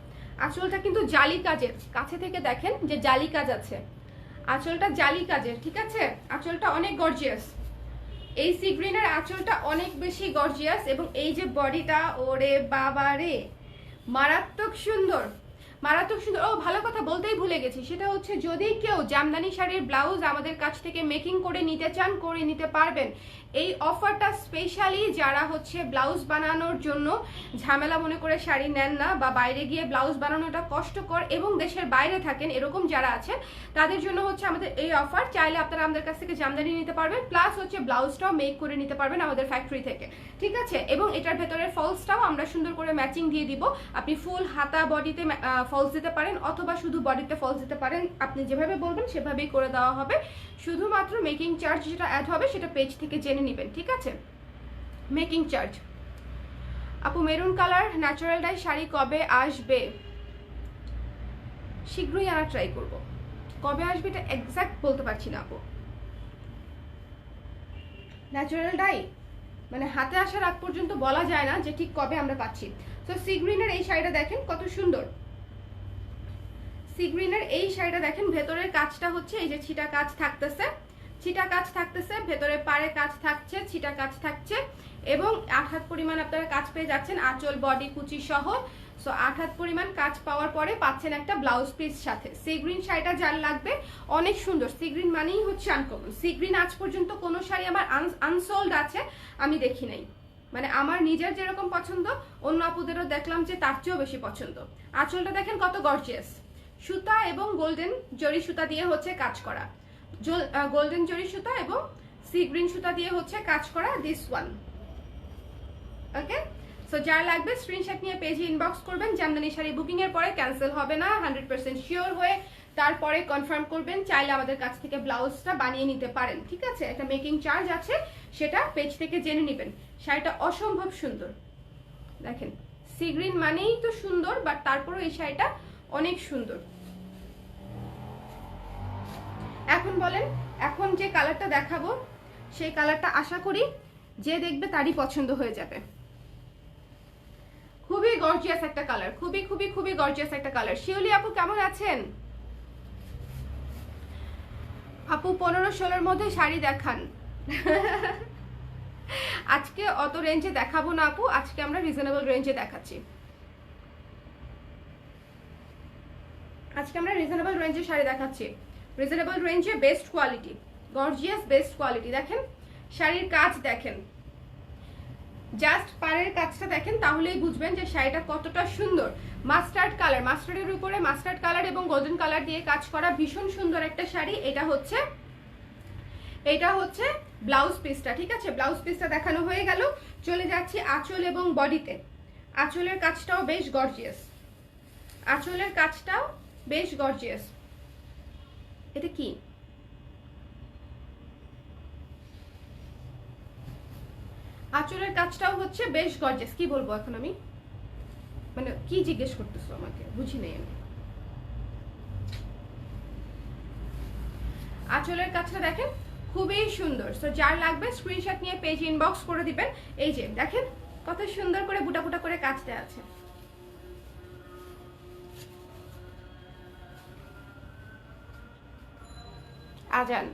আঁচলটা কিন্তু জালি কাজের, কাছে থেকে দেখেন যে জালি কাজ আছে, আঁচলটা জালি কাজের, ঠিক আছে। আঁচলটা অনেক গর্জিয়াস, এই সি গ্রিনের আঁচলটা অনেক বেশি গর্জিয়াস। এবং এই যে বডিটা, ওরে বাবা রে, মারাত্মক সুন্দর, মারাত্মক সুন্দর। ও ভালো কথা বলতেই ভুলে গেছি, সেটা হচ্ছে যদি কেউ জামদানি শাড়ির ব্লাউজ আমাদের কাছ থেকে মেকিং করে নিতে চান, করে নিতে পারবেন। এই অফারটা স্পেশালি যারা হচ্ছে ব্লাউজ বানানোর জন্য ঝামেলা মনে করে শাড়ি নেন না, বা বাইরে গিয়ে ব্লাউজ বানানোটা কষ্টকর এবং দেশের বাইরে থাকেন এরকম যারা আছেন, তাদের জন্য হচ্ছে আমাদের এই অফার। চাইলে আপনারা আমাদের কাছ থেকে জামদানি নিতে পারবেন, প্লাস হচ্ছে ব্লাউজটাও মেক করে নিতে পারবেন আমাদের ফ্যাক্টরি থেকে, ঠিক আছে। এবং এটার ভেতরের ফলসটাও আমরা সুন্দর করে ম্যাচিং দিয়ে দিব। আপনি ফুল হাতা বডিতে ফলস দিতে পারেন, অথবা শুধু বডিতে ফলস দিতে পারেন, আপনি যেভাবে বলবেন সেভাবেই করে দেওয়া হবে। শুধুমাত্র মেকিং চার্জ যেটা অ্যাড হবে সেটা পেজ থেকে জেনে নেবেন, ঠিক আছে। Making charge. আপু maroon colour natural dye sari কবে আসবে? শীঘ্রই আনা ট্রাই করব। কবে আসবে এটা এক্সাক্ট বলতে পারছি না আপু। ন্যাচারাল ডাই মানে হাতে আসার আগ পর্যন্ত বলা যায় না যে ঠিক কবে আমরা পাচ্ছি। তো সি গ্রিনের এই শাড়িটা দেখেন কত সুন্দর। সি গ্রিনের এই শাড়িটা দেখেন, ভেতরের কাজটা হচ্ছে এই যে ছিটা কাজ থাকতেছে, ছিটা কাজ থাকতেছে, ভেতরে পাড়ে কাজ থাকছে, ছিটা কাজ থাকছে, এবং 8 হাত পরিমাণ আপনারা কাজ পেয়ে যাচ্ছেন আঁচল বডি কুচি সহ। সো 8 হাত পরিমাণ কাজ পাওয়ার পরে পাচ্ছেন একটা ব্লাউজ পিস সাথে। সি গ্রিন শাড়িটা যার লাগবে, অনেক সুন্দর। সি গ্রিন মানেই হচ্ছে আনকমন। সি গ্রিন আজ পর্যন্ত কোনো শাড়ি আমার আনসোল্ড আছে আমি দেখি নাই। মানে আমার নিজের যেরকম পছন্দ, অন্য আপুদেরও দেখলাম যে তার চেয়েও বেশি পছন্দ। আঁচলটা দেখেন কত গর্জিয়াস, সুতা এবং গোল্ডেন জরি সুতা দিয়ে হচ্ছে কাজ করা, গোল্ডেন জরি সুতা এবং সি গ্রিন সুতা দিয়ে হচ্ছে কাজ করা দিস ওয়ান। ওকে, সো যার লাগবে স্ক্রিনশট নিয়ে পেজে ইনবক্স করবেন। জামদানি শাড়ি বুকিং এর পরে ক্যান্সেল হবে না, 100% শিওর হয়ে তারপরে কনফার্ম করবেন। চাইলে আমাদের কাছ থেকে ব্লাউজটা বানিয়ে নিতে পারেন, ঠিক আছে। একটা মেকিং চার্জ আছে, সেটা পেজ থেকে জেনে নেবেন। শাড়িটা অসম্ভব সুন্দর দেখেন। সি গ্রিন মানেই তো সুন্দর, বাট তারপরেও এই শাড়িটা অনেক সুন্দর। এখন বলেন, এখন যে কালারটা দেখাবো সেই কালারটা আশা করি যে দেখবে তারই পছন্দ হয়ে যাবে। খুবই গর্জিয়াস একটা কালার, খুবই খুবই খুবই গর্জিয়াস একটা কালার। শিউলি আপু কেমন আছেন? আপু 15-16 মধ্যে শাড়ি দেখান। আজকে অত রেঞ্জে দেখাবো না আপু, আজকে আমরা রিজনেবল রেঞ্জে দেখাচ্ছি। আজকে আমরা রিজনেবল রেঞ্জে শাড়ি দেখাচ্ছি, রিজনেবল রেঞ্জে best quality, gorgeous best quality. দেখেন শাড়ির কাজ দেখেন, জাস্ট পাড়ের কাজটা দেখেন, তাহলেই বুঝবেন যে শাড়িটা কতটা সুন্দর। মাস্টার্ড কালার, মাস্টার্ডের উপরে মাস্টার্ড কালার এবং গোল্ডেন কালার দিয়ে কাজ করা ভীষণ সুন্দর একটা শাড়ি। এটা হচ্ছে ব্লাউজ পিসটা, ঠিক আছে। ব্লাউজ পিসটা দেখানো হয়ে গেল, চলে যাচ্ছি আঁচল এবং বডিতে। আঁচলের কাজটাও বেশ গর্জিয়াস, আঁচলের কাজটাও বেশ গর্জিয়াস। এটা কি? আঁচলের কাজটাও হচ্ছে বেশ গর্জিয়াস। কি বলবো এখন আমি, মানে কি জিজ্ঞেস করতেছো আমাকে, বুঝি নেই আমি। আঁচলের কাজটা দেখেন খুবই সুন্দর। সো যার লাগবে স্ক্রিনশট নিয়ে পেজ ইনবক্স করে দিবেন। এই যে দেখেন কত সুন্দর করে বুটা বুটা করে কাজটা আছে। আজান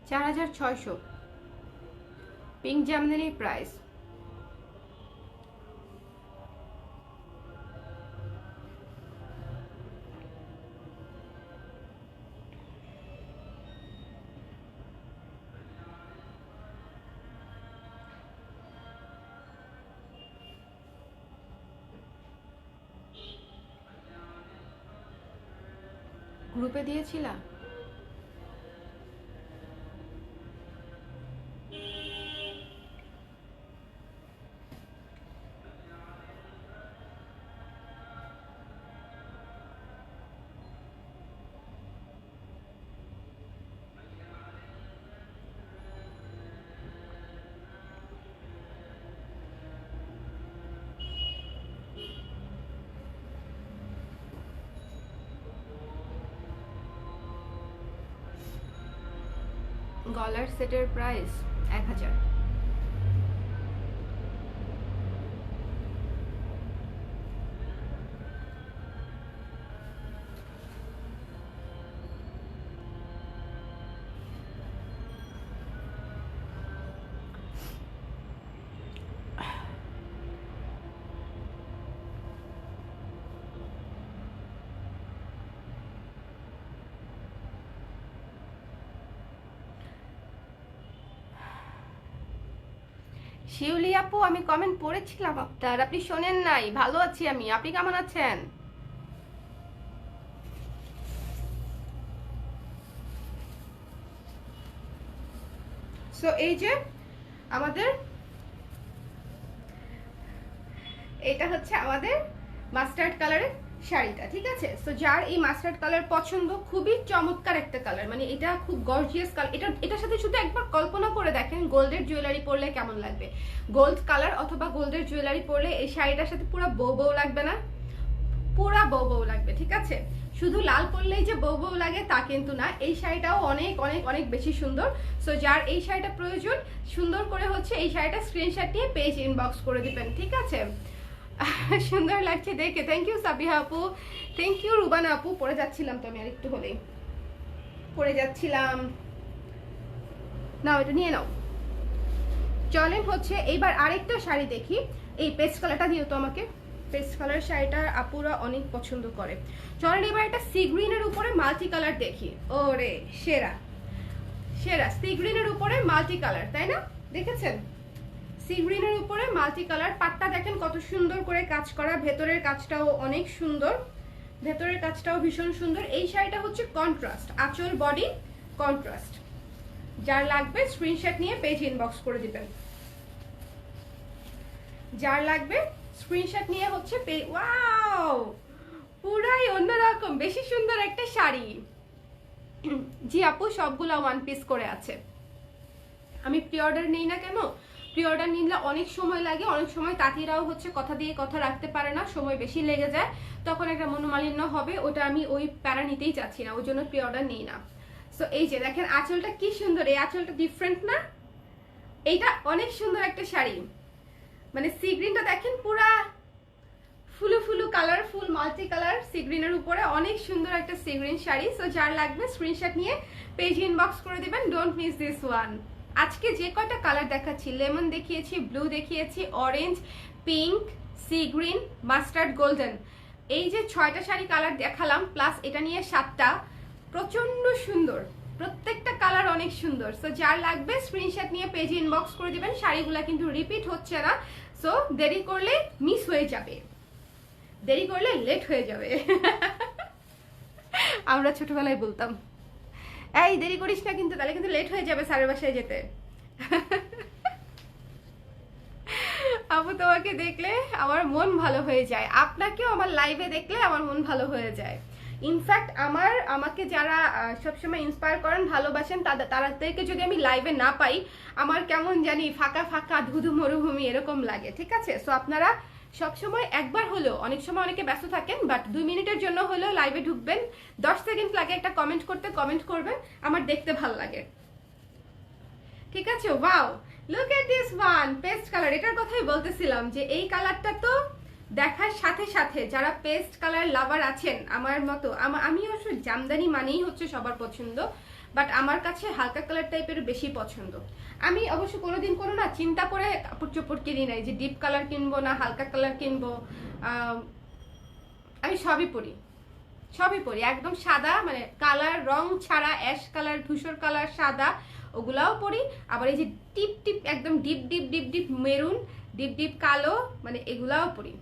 $4,600 পিঙ্ক জামদানির প্রাইস। গ্রুপে দিয়েছিলাম। গলার সেটের প্রাইস 1000। শিউলি আপু আমি কমেন্ট পড়েছিলাম আপনার, আপনি শোনেন নাই। ভালো আছি আমি, আপনি কেমন আছেন? সো এই যে আমাদের এটা হচ্ছে আমাদের মাস্টার্ড কালারের শাড়িটা, ঠিক আছে? সো যার এই মাস্টার্ড কালার পছন্দ, খুবই চমৎকার একটা কালার, মানে এটা খুব গর্জিয়াস কালার। এটার সাথে শুধু একবার কল্পনা করে দেখেন গোল্ডের জুয়েলারি পরলে কেমন লাগবে। গোল্ড কালার অথবা গোল্ডের জুয়েলারি পরলে এই শাড়িটার সাথে পুরো বউ বউ লাগবে না? পুরা বউ বউ লাগবে, ঠিক আছে? শুধু লাল পরলেই যে বউ বউ লাগে তা কিন্তু না, এই শাড়িটাও অনেক অনেক অনেক বেশি সুন্দর। সো যার এই শাড়িটা প্রয়োজন, সুন্দর করে হচ্ছে এই শাড়িটা স্ক্রিনশট নিয়ে পেজ ইনবক্স করে দিবেন, ঠিক আছে? সুন্দর লাগছে দেখে, থ্যাংক ইউ সাবিহা আপু, থ্যাংক ইউ রুবানা আপু। পরে যাচ্ছিলাম তো আমি, আর একটু হলেই পরে যাচ্ছিলাম। নাও এটা নিয়ে নাও। চলেন হচ্ছে এইবার আরেকটা শাড়ি দেখি। এই পেস্ট কালারটা দিও তো আমাকে। পেস্ট কালার শাড়িটা আপুরা অনেক পছন্দ করে। চলেন এবার একটা সি গ্রিনের উপরে মাল্টি কালার দেখি। ওরে সেরা সেরা, সি গ্রিনের উপরে মাল্টি কালার, তাই না? দেখেছেন সি গ্রিনের উপরে মাল্টি কালার। পাটটা দেখেন কত সুন্দর করে কাজ করা, ভেতরের কাজটাও অনেক সুন্দর, ভেতরের কাজটাও ভীষণ সুন্দর। এই শাড়িটা হচ্ছে কন্ট্রাস্ট, আঁচল বডি কন্ট্রাস্ট। যার লাগবে স্ক্রিনশট নিয়ে পেজ ইনবক্স করে দিবেন। যার লাগবে স্ক্রিনশট নিয়ে হচ্ছে ওয়াও, পুরাই অন্যরকম, বেশি সুন্দর একটা শাড়ি। জি আপু সবগুলো ওয়ান পিস করে আছে। আমি প্রি অর্ডার নেই না কেন, প্রি অর্ডার নিলে অনেক সময় লাগে, অনেক সময় তাঁতিরাও হচ্ছে কথা দিয়ে কথা রাখতে পারে না, সময় বেশি লেগে যায়, তখন একটা মনোমালিন্য হবে, ওটা আমি ওই প্যারা নিতেই চাচ্ছি না, ওই জন্য প্রি অর্ডার নেই না। সো এই যে দেখেন আঁচলটা কি সুন্দর, এই আঁচলটা ডিফারেন্ট না? এইটা অনেক সুন্দর একটা শাড়ি, মানে সি গ্রিনটা দেখেন পুরা ফুলু ফুলু কালারফুল মাল্টি কালার সি গ্রিনের উপরে অনেক সুন্দর একটা সি গ্রিন শাড়ি। সো যার লাগবে স্ক্রিনশট নিয়ে পেজ ইনবক্স করে দিবেন, ডোন্ট মিস দিস ওয়ান। আজকে যে কয়টা কালার দেখাচ্ছি, লেমন দেখিয়েছি, ব্লু দেখিয়েছি, orange, pink, sea green, mustard golden, এই যে 6টা শাড়ি কালার দেখালাম প্লাস এটা নিয়ে 7টা, প্রচন্ড সুন্দর, প্রত্যেকটা কালার অনেক সুন্দর। সো যার লাগবে স্ক্রিনশট নিয়ে পেজ ইনবক্স করে দিবেন। শাড়িগুলো কিন্তু রিপিট হচ্ছে না, সো দেরি করলে মিস হয়ে যাবে, দেরি করলে লেট হয়ে যাবে। আমরা ছোটবেলায় বলতাম এই দেরি করিস না কিন্তু, তাহলে কিন্তু লেট হয়ে যাবে স্যারের বাসায় যেতে। আপু তোমাকে দেখলে আমার মন ভালো হয়ে যায়, আপনাকেও আমার লাইভে দেখলে আমার মন ভালো হয়ে যায়। ইনফ্যাক্ট আমাকে যারা সবসময় ইন্সপায়ার করেন, ভালোবাসেন, তাদেরকে যদি আমি লাইভে না পাই, আমার কেমন জানি ফাঁকা ফাঁকা ধুধু মরুভূমি এরকম লাগে, ঠিক আছে? সো আপনারা সবসময় একবার হলেও, অনেক সময় অনেকে ব্যস্ত থাকেন, বাট 2 মিনিটের জন্য হলেও লাইভে ঢুকবেন, 10 সেকেন্ড লাগে একটা কমেন্ট করতে, কমেন্ট করবেন, আমার দেখতে ভালো লাগে, ঠিক আছে? Wow, look at this one, paste colour, এটার কথাই বলতেছিলাম যে এই কালারটা তো দেখার সাথে সাথে যারা পেস্ট কালার লাভার আছেন আমার মতো, আমি অবশ্য জামদানি মানেই হচ্ছে সবার পছন্দ, বাট আমার কাছে হালকা কালার টাইপের বেশি পছন্দ। আমি অবশ্য কোনোদিন কোনো না চিন্তা করে কাপড় চোপড় কিনি নাই যে ডিপ কালার কিনবো না হালকা কালার কিনবো, আমি সবই পরি একদম সাদা, মানে কালার রং ছাড়া, অ্যাশ কালার, ধূসর কালার, সাদা, ওগুলাও পরি। আবার এই যে টিপ টিপ একদম deep deep deep deep maroon, deep deep কালো, মানে এগুলাও পরি।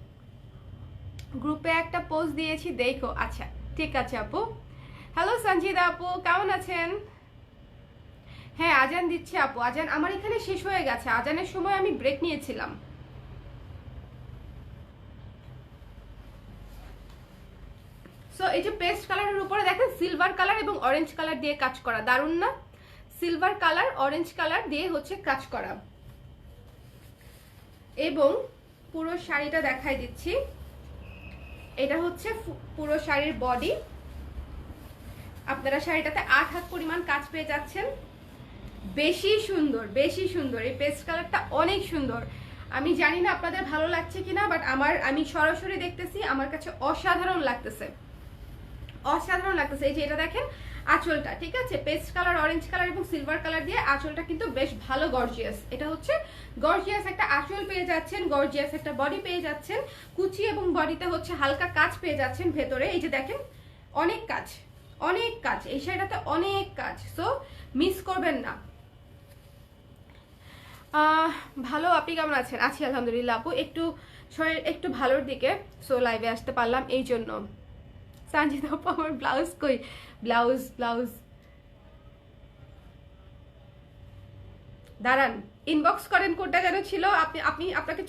গ্রুপে একটা পোস্ট দিয়েছি দেখো। আচ্ছা ঠিক আছে আপু। হ্যালো সঞ্জিদা আপু, কেমন আছেন? হ্যাঁ আজান দিচ্ছে আপু, আজান আমার এখানে শেষ হয়ে গেছে, আজানের সময় আমি ব্রেক নিয়েছিলাম। সো এই যে পেস্ট কালারের উপরে দেখেন সিলভার কালার এবং অরেঞ্জ কালার দিয়ে কাজ করা, দারুণ না? সিলভার কালার অরেঞ্জ কালার দিয়ে হচ্ছে কাজ করা। এবং পুরো শাড়িটা দেখাই দিচ্ছি, এটা হচ্ছে পুরো শাড়ির বডি। আপনারা শাড়িটাতে 8 হাত পরিমাণ কাজ পেয়ে যাচ্ছেন, বেশি সুন্দর। এই পেস্ট কালারটা অনেক সুন্দর। আমি জানি না আপনাদের ভালো লাগছে কিনা, বাট আমি সরাসরি দেখতেছি, আমার কাছে অসাধারণ লাগতেছে। এই যে এটা দেখেন আঁচলটা, ঠিক আছে? পেস্ট কালার, অরেঞ্জ কালার এবং সিলভার কালার দিয়ে আঁচলটা কিন্তু বেশ ভালো গর্জিয়াস। এটা হচ্ছে গর্জিয়াস একটা আঁচল পেয়ে যাচ্ছেন, গর্জিয়াস একটা বডি পেয়ে যাচ্ছেন, কুচি এবং বডিতে হচ্ছে হালকা কাজ পেয়ে যাচ্ছেন ভেতরে। এই যে দেখেন অনেক কাজ, এই শাড়িটাতে অনেক কাজ, সো মিস করবেন না। ভালো, আপনি কেমন আছেন? আছি আলহামদুলিল্লাহ আপু, একটু শরীর একটু ভালোর দিকে, সো লাইভে আসতে পারলাম এই জন্য। সঞ্জিদা আপু আমার ব্লাউজ কই? ব্লাউজ দাঁড়ান, ইনবক্স করেন, কোনটা যেন ছিল, আপনাকে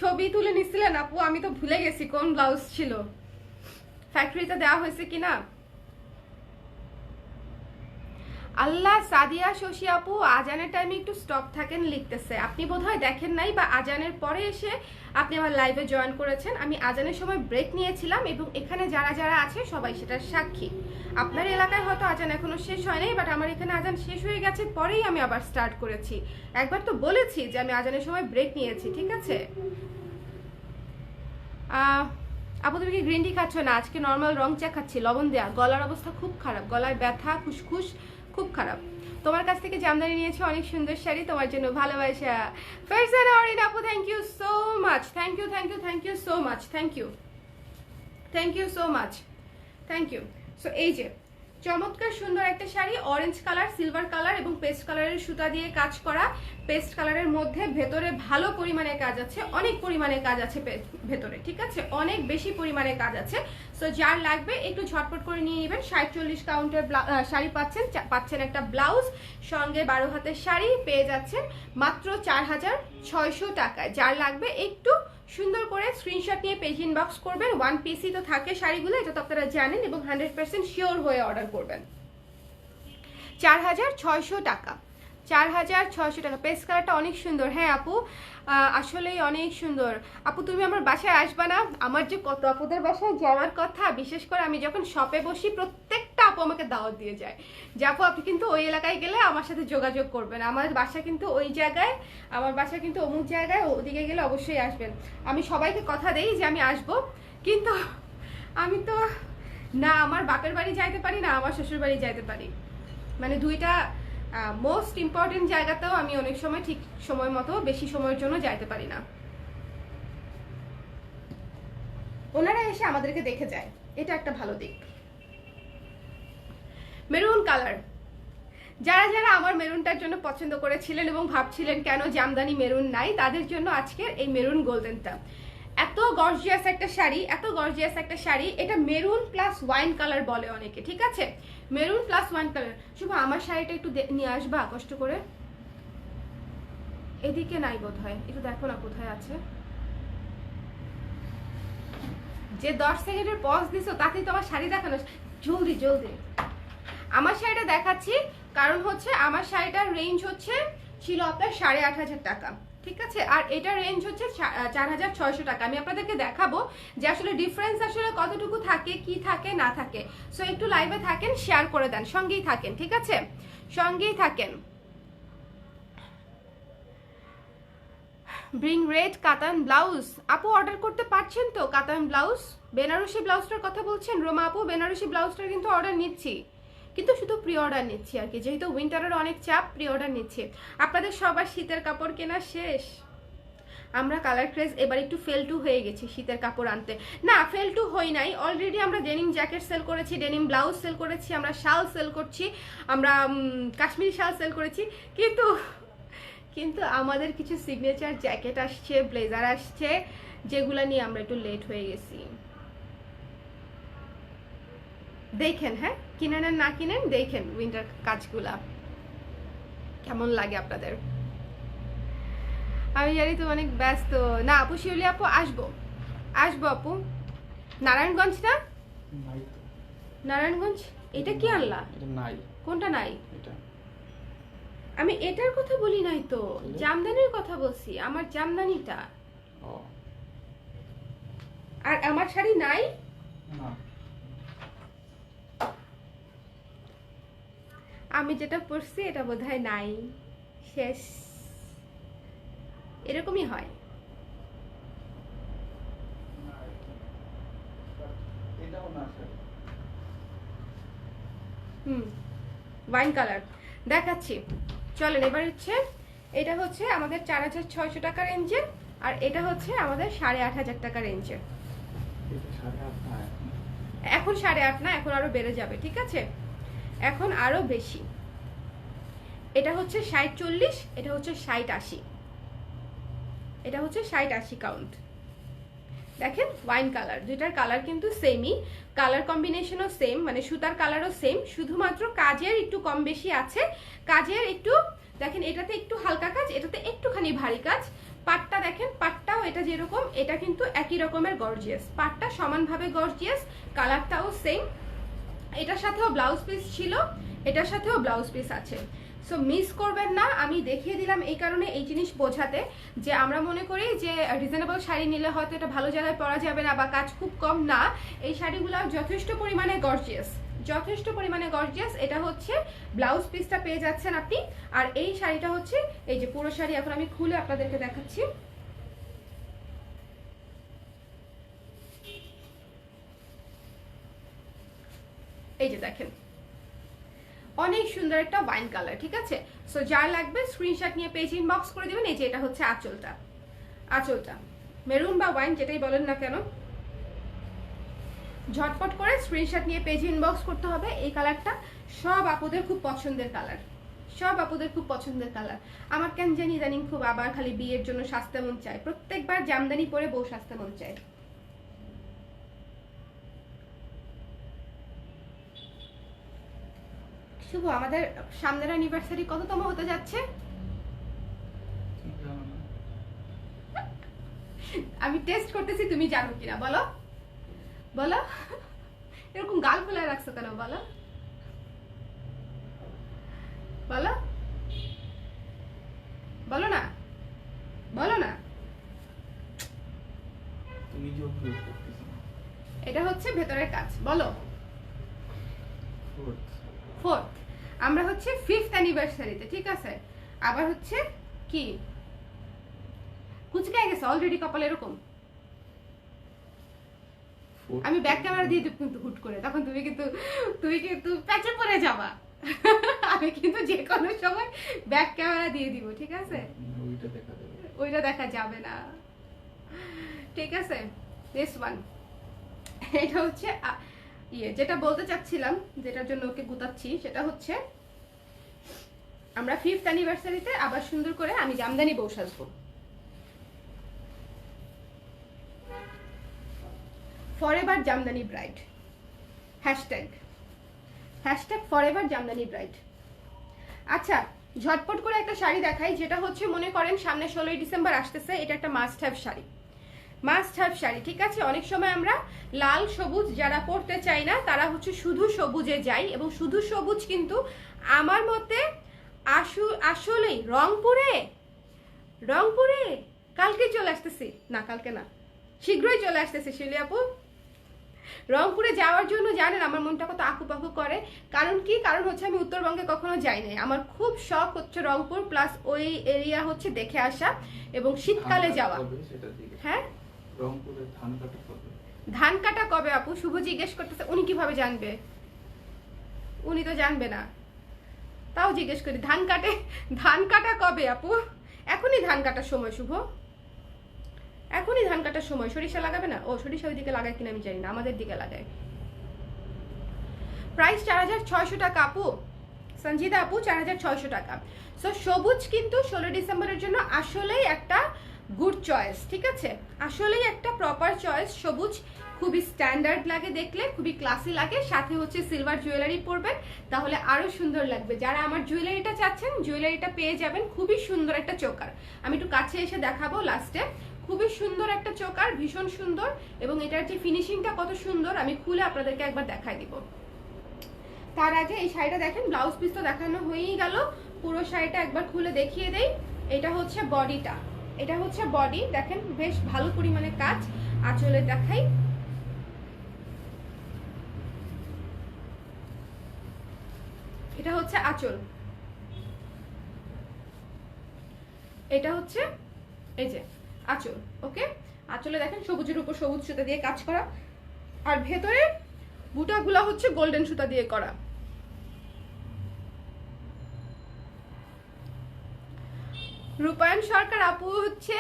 ছবি তুলে নিছিলেন আপু, আমি তো ভুলে গেছি কোন ব্লাউজ ছিল, ফ্যাক্টরিতে দেওয়া হয়েছে কিনা। আল্লাহ, সাদিয়া শশী আপু আজানের টাইমে একটু স্টপ থাকেন লিখতেছে, আপনি বোধহয় দেখেন নাই, বা আজানের পরে এসে আপনি আমার লাইভে জয়েন করেছেন। আমি আজানের সময় ব্রেক নিয়েছিলাম এবং এখানে যারা আছে সবাই সেটার সাক্ষী। আপনার এলাকায় হয়তো আজান এখনো শেষ হয় নাই, বাট আমার এখানে আজান শেষ হয়ে গেছে, পরেই আমি আবার স্টার্ট করেছি। একবার তো বলেছি যে আমি আজানের সময় ব্রেক নিয়েছি, ঠিক আছে? আপু তুমি কি গ্রিন টি খাচ্ছ? না, আজকে নর্মাল রং চা খাচ্ছি, লবণ দেয়া। গলার অবস্থা খুব খারাপ, গলায় ব্যথা, খুসখুস খুব খারাপ। তোমার কাছ থেকে জামদানি নিয়েছি, অনেক সুন্দর শাড়ি, তোমার জন্য ভালোবাসা। ফারজানা অরিন আপু, thank you so much, thank you so much. So এই যে চমৎকার সুন্দর একটা sari, orange colour, silver colour এবং পেস্ট কালারের সুতা দিয়ে কাজ করা। পেস্ট কালারের মধ্যে ভেতরে ভালো পরিমাণে কাজ আছে, অনেক পরিমাণে কাজ আছে ভেতরে, ঠিক আছে? অনেক বেশি পরিমাণে কাজ আছে। সো যার লাগবে একটু ঝটপট করে নিয়ে নেবেন। 60-40 কাউন্টের শাড়ি পাচ্ছেন একটা ব্লাউজ, সঙ্গে 12 হাতের শাড়ি পেয়ে যাচ্ছেন মাত্র 4600 টাকায়। যার লাগবে একটু সুন্দর করে স্ক্রিনশট নিয়ে পেজ ইনবক্স করবেন। 1 পিসই তো থাকে শাড়িগুলো, এটা তো আপনারা জানেন, এবং 100% শিওর হয়ে অর্ডার করবেন। 4600 টাকা, 4600 টাকা। পেস্ট কালারটা অনেক সুন্দর। হ্যাঁ আপু, আসলেই অনেক সুন্দর। আপু তুমি আমার বাসায় আসবা না? আমার যে কত আপুদের বাসায় যাওয়ার কথা, বিশেষ করে আমি যখন শপে বসি প্রত্যেকটা আপু আমাকে দাওয়াত দিয়ে যায় যে আপু আপনি কিন্তু ওই এলাকায় গেলে আমার সাথে যোগাযোগ করবেন, আমার বাসা কিন্তু ওই জায়গায়, আমার বাসা কিন্তু অমুক জায়গায়, ওদিকে গেলে অবশ্যই আসবেন। আমি সবাইকে কথা দেই যে আমি আসব, কিন্তু আমি তো না আমার বাপের বাড়ি যাইতে পারি না আমার শ্বশুর বাড়ি যাইতে পারি, মানে দুইটা মোস্ট ইম্পর্টেন্ট জায়গাতেও আমি অনেক সময় ঠিক সময় মতো বেশি সময়ের জন্য যাইতে পারি না। ওনারা এসে আমাদেরকে দেখে যায়, এটা একটা ভালো দিক। মেরুন কালার, যারা যারা আমার মেরুনটার জন্য পছন্দ করেছিলেন এবং ভাবছিলেন কেন জামদানি মেরুন নাই, তাদের জন্য আজকের এই মেরুন গোল্ডেনটা। এত গর্জিয়াস একটা শাড়ি, এত গর্জিয়াস একটা শাড়ি, এটা মেরুন প্লাস ওয়াইন কালার বলে অনেকে, ঠিক আছে, মেরুন প্লাস ওয়াইন কালার। শুভ আমার শাড়িটা একটু নিয়ে আসবা কষ্ট করে, এদিকে নাই বোধ হয়, একটু দেখো না কোথায় আছে। যে 10 সেকেন্ডের পজ দিছো তাতেই তো আমার শাড়ি দেখানো, জলদি জলদি আমার শাড়িটা দেখাচ্ছি। কারণ হচ্ছে আমার শাড়িটার রেঞ্জ হচ্ছে ছিল আপনার 8,500 টাকা, ঠিক আছে, আর এটা রেঞ্জ হচ্ছে 4,600 টাকা। আমি আপনাদেরকে দেখাবো যে আসলে ডিফারেন্স আসলে কতটুকু থাকে, কি থাকে না থাকে। সো একটু লাইভে থাকেন, শেয়ার করে দেন, সঙ্গেই থাকেন, ঠিক আছে, সঙ্গেই থাকেন। ব্রিং রেড কাতান ব্লাউজ, আপু অর্ডার করতে পারছেন তো? কাতান ব্লাউজ, বেনারসি ব্লাউজটার কথা বলছেন রোমা আপু? বেনারসি ব্লাউজটার কিন্তু অর্ডার নিচ্ছি, কিন্তু শুধু প্রি অর্ডার নিচ্ছি আর কি, যেহেতু উইন্টারের অনেক চাপ, প্রি অর্ডার নিচ্ছি। আপনাদের সবার শীতের কাপড় কেনা শেষ? আমরা কালার ক্রেজ এবার একটু ফেল টু হয়ে গেছি শীতের কাপড় আনতে। না ফেল টু হই নাই, অলরেডি আমরা ডেনিম জ্যাকেট সেল করেছি, ডেনিম ব্লাউজ সেল করেছি, আমরা শাল সেল করছি, আমরা কাশ্মীরি শাল সেল করেছি, কিন্তু কিন্তু আমাদের কিছু সিগনেচার জ্যাকেট আসছে, ব্লেজার আসছে, যেগুলা নিয়ে আমরা একটু লেট হয়ে গেছি। দেখেন, হ্যাঁ কিনেন আর না কিনেন দেখেন উইন্টার কাজগুলা কেমন লাগে আপনাদের। আমি জানি তো অনেক ব্যস্ত। না আপু শিউলি আপু আসবো, আসবো আপু। নারায়ণগঞ্জ না, নারায়ণগঞ্জ এটা কি আনলা? এটা নাই। কোনটা নাই? এটা আমি এটার কথা বলি নাই তো, জামদানির কথা বলছি, আমার জামদানিটা। ও আর আমার শাড়ি নাই না, আমি যেটা পরছি এটা বোধহয় নাই, শেষ, এরকমই হয়। এটাও না স্যার। ওয়াইন কালার দেখাচ্ছি, চলেন। এবার হচ্ছে এটা হচ্ছে আমাদের 4,600 টাকা রেঞ্জের, আর এটা হচ্ছে আমাদের 8,500 টাকা রেঞ্জের। এটা 8.5 না, এখন 8.5 না, এখন আরো বেড়ে যাবে, ঠিক আছে, এখন আরো বেশি। এটা হচ্ছে 60-40, এটা হচ্ছে 60-80, এটা হচ্ছে 60-80 কাউন্ট। দেখেন ওয়াইন কালার, দুইটার কালার কিন্তু সেমই, কালার কম্বিনেশনও সেম, মানে সুতার কালারও সেম, শুধুমাত্র কাজের একটু কম বেশি আছে, কাজের একটু দেখেন, এটাতে একটু হালকা কাজ, এটাতে একটুখানি ভারী কাজ। পাটটা দেখেন, পাটটাও এটা যেরকম, এটা কিন্তু একই রকমের গর্জিয়াস, পাটটা সমানভাবে গর্জিয়াস, কালারটাও সেম। এটার সাথেও ব্লাউজ পিস ছিল, এটার সাথেও ব্লাউজ পিস আছে, সো মিস করবেন না। আমি দেখিয়ে দিলাম এই কারণে, এই জিনিস বোঝাতে যে আমরা মনে করি যে রিজনেবল শাড়ি নিলে হয়তো এটা ভালো জায়গায় পরা যাবে না বা কাজ খুব কম, না, এই শাড়িগুলো যথেষ্ট পরিমাণে গর্জিয়াস, যথেষ্ট পরিমাণে গর্জিয়াস। এটা হচ্ছে ব্লাউজ পিসটা পেয়ে যাচ্ছেন আপনি, আর এই শাড়িটা হচ্ছে এই যে পুরো শাড়ি, এখন আমি খুলে আপনাদেরকে দেখাচ্ছি। এই যে দেখেন অনেক সুন্দর একটা ওয়াইন কালার, ঠিক আছে, সো যার লাগবে স্ক্রিনশট নিয়ে পেজ ইনবক্স করে দিবেন। এই যে এটা হচ্ছে আঁচলটা, আঁচলটা মেরুন বা ওয়াইন যেটাই বলেন না কেন, ঝটপট করে স্ক্রিনশট নিয়ে পেজ ইনবক্স করতে হবে। এই কালারটা সব আপুদের খুব পছন্দের কালার, সব আপুদের খুব পছন্দের কালার। আমার কেন জানি ইদানিং খুব আবার খালি বিয়ের জন্য সাজতে মন চায়, প্রত্যেকবার জামদানি পরে বউ সাজতে মন চায়। শুভ আমাদের সামনের অ্যানিভার্সারি কততম হতে যাচ্ছে? আমি টেস্ট করতেছি, তুমি জানো কিনা বলো, বলো। এরকম গাল ফেলে রাখছো কেন বলো, বলো, বলো না, বলো না। তুমি যে প্রুফ করতেছ, এটা হচ্ছে ভেতরের কাজ, বলো। ও 4th, আমরা হচ্ছে 5th অ্যানিভার্সারিতে, ঠিক আছে? আবার হচ্ছে কি কুচকায় গেছে অলরেডি কপাল এরকম। আমি ব্যাক ক্যামেরা দিয়ে দেব কিন্তু হুট করে, তখন তুমি কিন্তু প্যাচে পড়ে যাবা। আমি কিন্তু যে কোনো সময় ব্যাক ক্যামেরা দিয়ে দিব, ঠিক আছে? ওইটা দেখা যাবে না, ঠিক আছে? দিস ওয়ান, এটা হচ্ছে যেটা বলতে চাচ্ছিলাম, যেটার জন্য ওকে গুতাচ্ছি, সেটা হচ্ছে আমরা 5th অ্যানিভার্সারিতে আবার সুন্দর করে আমি জামদানি বউ সাজবো। Forever Jamdani bride, hashtag forever Jamdani bride. আচ্ছা, ঝটপট করে একটা শাড়ি দেখাই, যেটা হচ্ছে মনে করেন সামনে 16ই ডিসেম্বর আসতেছে, এটা একটা মাস্ট হ্যাভ শাড়ি, ঠিক আছে? অনেক সময় আমরা লাল সবুজ যারা পরতে চাই না, তারা হচ্ছে শুধু সবুজে যাই, এবং শুধু সবুজ কিন্তু আমার মতে আসলেই রংপুরে কালকে চলে আসতেছি, না কালকে না, শীঘ্রই চলে আসতেছে শিলি আপু। রংপুরে যাওয়ার জন্য জানেন আমার মনটা কত আকুপাকু করে, কারণ হচ্ছে আমি উত্তরবঙ্গে কখনো যাই নাই, আমার খুব শখ হচ্ছে রংপুর প্লাস ওই এরিয়া হচ্ছে দেখে আসা এবং শীতকালে যাওয়া। হ্যাঁ, রংপুরে ধান কাটা কবে আপু? শুভ জিজ্ঞেস করতেছে, উনি কিভাবে জানবে? উনি তো জানবে না, তাও জিজ্ঞেস করি ধান কাটা কবে আপু? এখনই ধান কাটার সময় শুভ, এখনই ধান কাটার সময়। সরিষা লাগাবে না? ও সরিষা ওইদিকে লাগায় কিনা আমি জানি না, আমাদের দিকে লাগায়। প্রাইস 4600 টাকা আপু, সঞ্জিদা আপু 4600 টাকা। সো সবুজ কিন্তু 16 ডিসেম্বরের জন্য আসলেই একটা গুড চয়েস, ঠিক আছে? আসলেই একটা প্রপার চয়েস। সবুজ খুবই স্ট্যান্ডার্ড লাগে দেখলে, খুবই ক্লাসি লাগে, সাথে হচ্ছে সিলভার জুয়েলারি পরবেন, তাহলে আরো সুন্দর লাগবে। যারা আমার জুয়েলারিটা চাচ্ছেন, জুয়েলারিটা পেয়ে যাবেন। খুবই সুন্দর একটা চোকার, আমি একটু কাছে এসে দেখাবো লাস্টে। খুবই সুন্দর একটা চোকার, ভীষণ সুন্দর, এবং এটার যে ফিনিশিংটা কত সুন্দর আমি খুলে আপনাদেরকে একবার দেখাই দিব। তার আগে এই শাড়িটা দেখেন, ব্লাউজ পিস তো দেখানো হয়েই গেল, পুরো শাড়িটা একবার খুলে দেখিয়ে দেই। এটা হচ্ছে বডিটা, এটা হচ্ছে বডি, দেখেন বেশ ভালো পরিমাণে কাজ। আঁচলে দেখাই, এটা হচ্ছে আঁচল, এটা হচ্ছে এই যে আঁচল। ওকে, আঁচলে দেখেন সবুজের উপর সবুজ সুতা দিয়ে কাজ করা, আর ভেতরে বুটাগুলা হচ্ছে গোল্ডেন সুতা দিয়ে করা। রূপায়ণ সরকার আপু হচ্ছে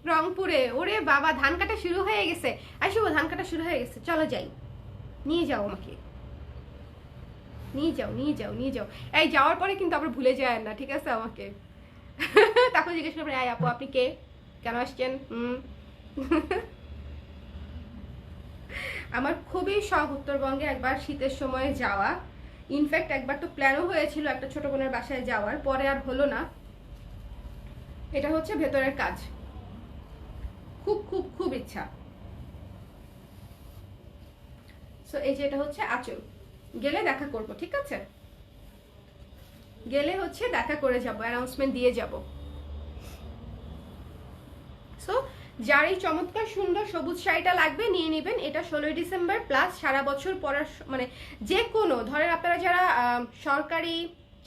রংপুরে। ওরে বাবা, ধান কাটা শুরু হয়ে গেছে। শুভ, ধান কাটা শুরু হয়ে গেছে, চলো যাই, নিয়ে যাও আমাকে, নিয়ে যাও। এই যাওয়ার পরে কিন্তু আবার ভুলে যায় না, ঠিক আছে আমাকে? তখন জিজ্ঞেস করবেন, এই আপু আপনি কে, কেন আসছেন? আমার খুবই শখ উত্তরবঙ্গে একবার শীতের সময় যাওয়া। ইনফ্যাক্ট একবার তো প্ল্যানও হয়েছিল একটা ছোট বোনের বাসায় যাওয়ার, পরে আর হলো না। এটা হচ্ছে ভেতরের কাজ, খুব খুব খুব ইচ্ছা। সো এই যে এটা হচ্ছে আঁচল, গেলে দেখা করব, ঠিক আছে? গেলে হচ্ছে দেখা করে যাব, অ্যানাউন্সমেন্ট দিয়ে যাব। সো যার এই চমৎকার সুন্দর সবুজ শাড়িটা লাগবে নিয়ে নেবেন। এটা 16 ডিসেম্বর প্লাস সারা বছর পরার, মানে যে কোনো, ধরেন আপনারা যারা সরকারি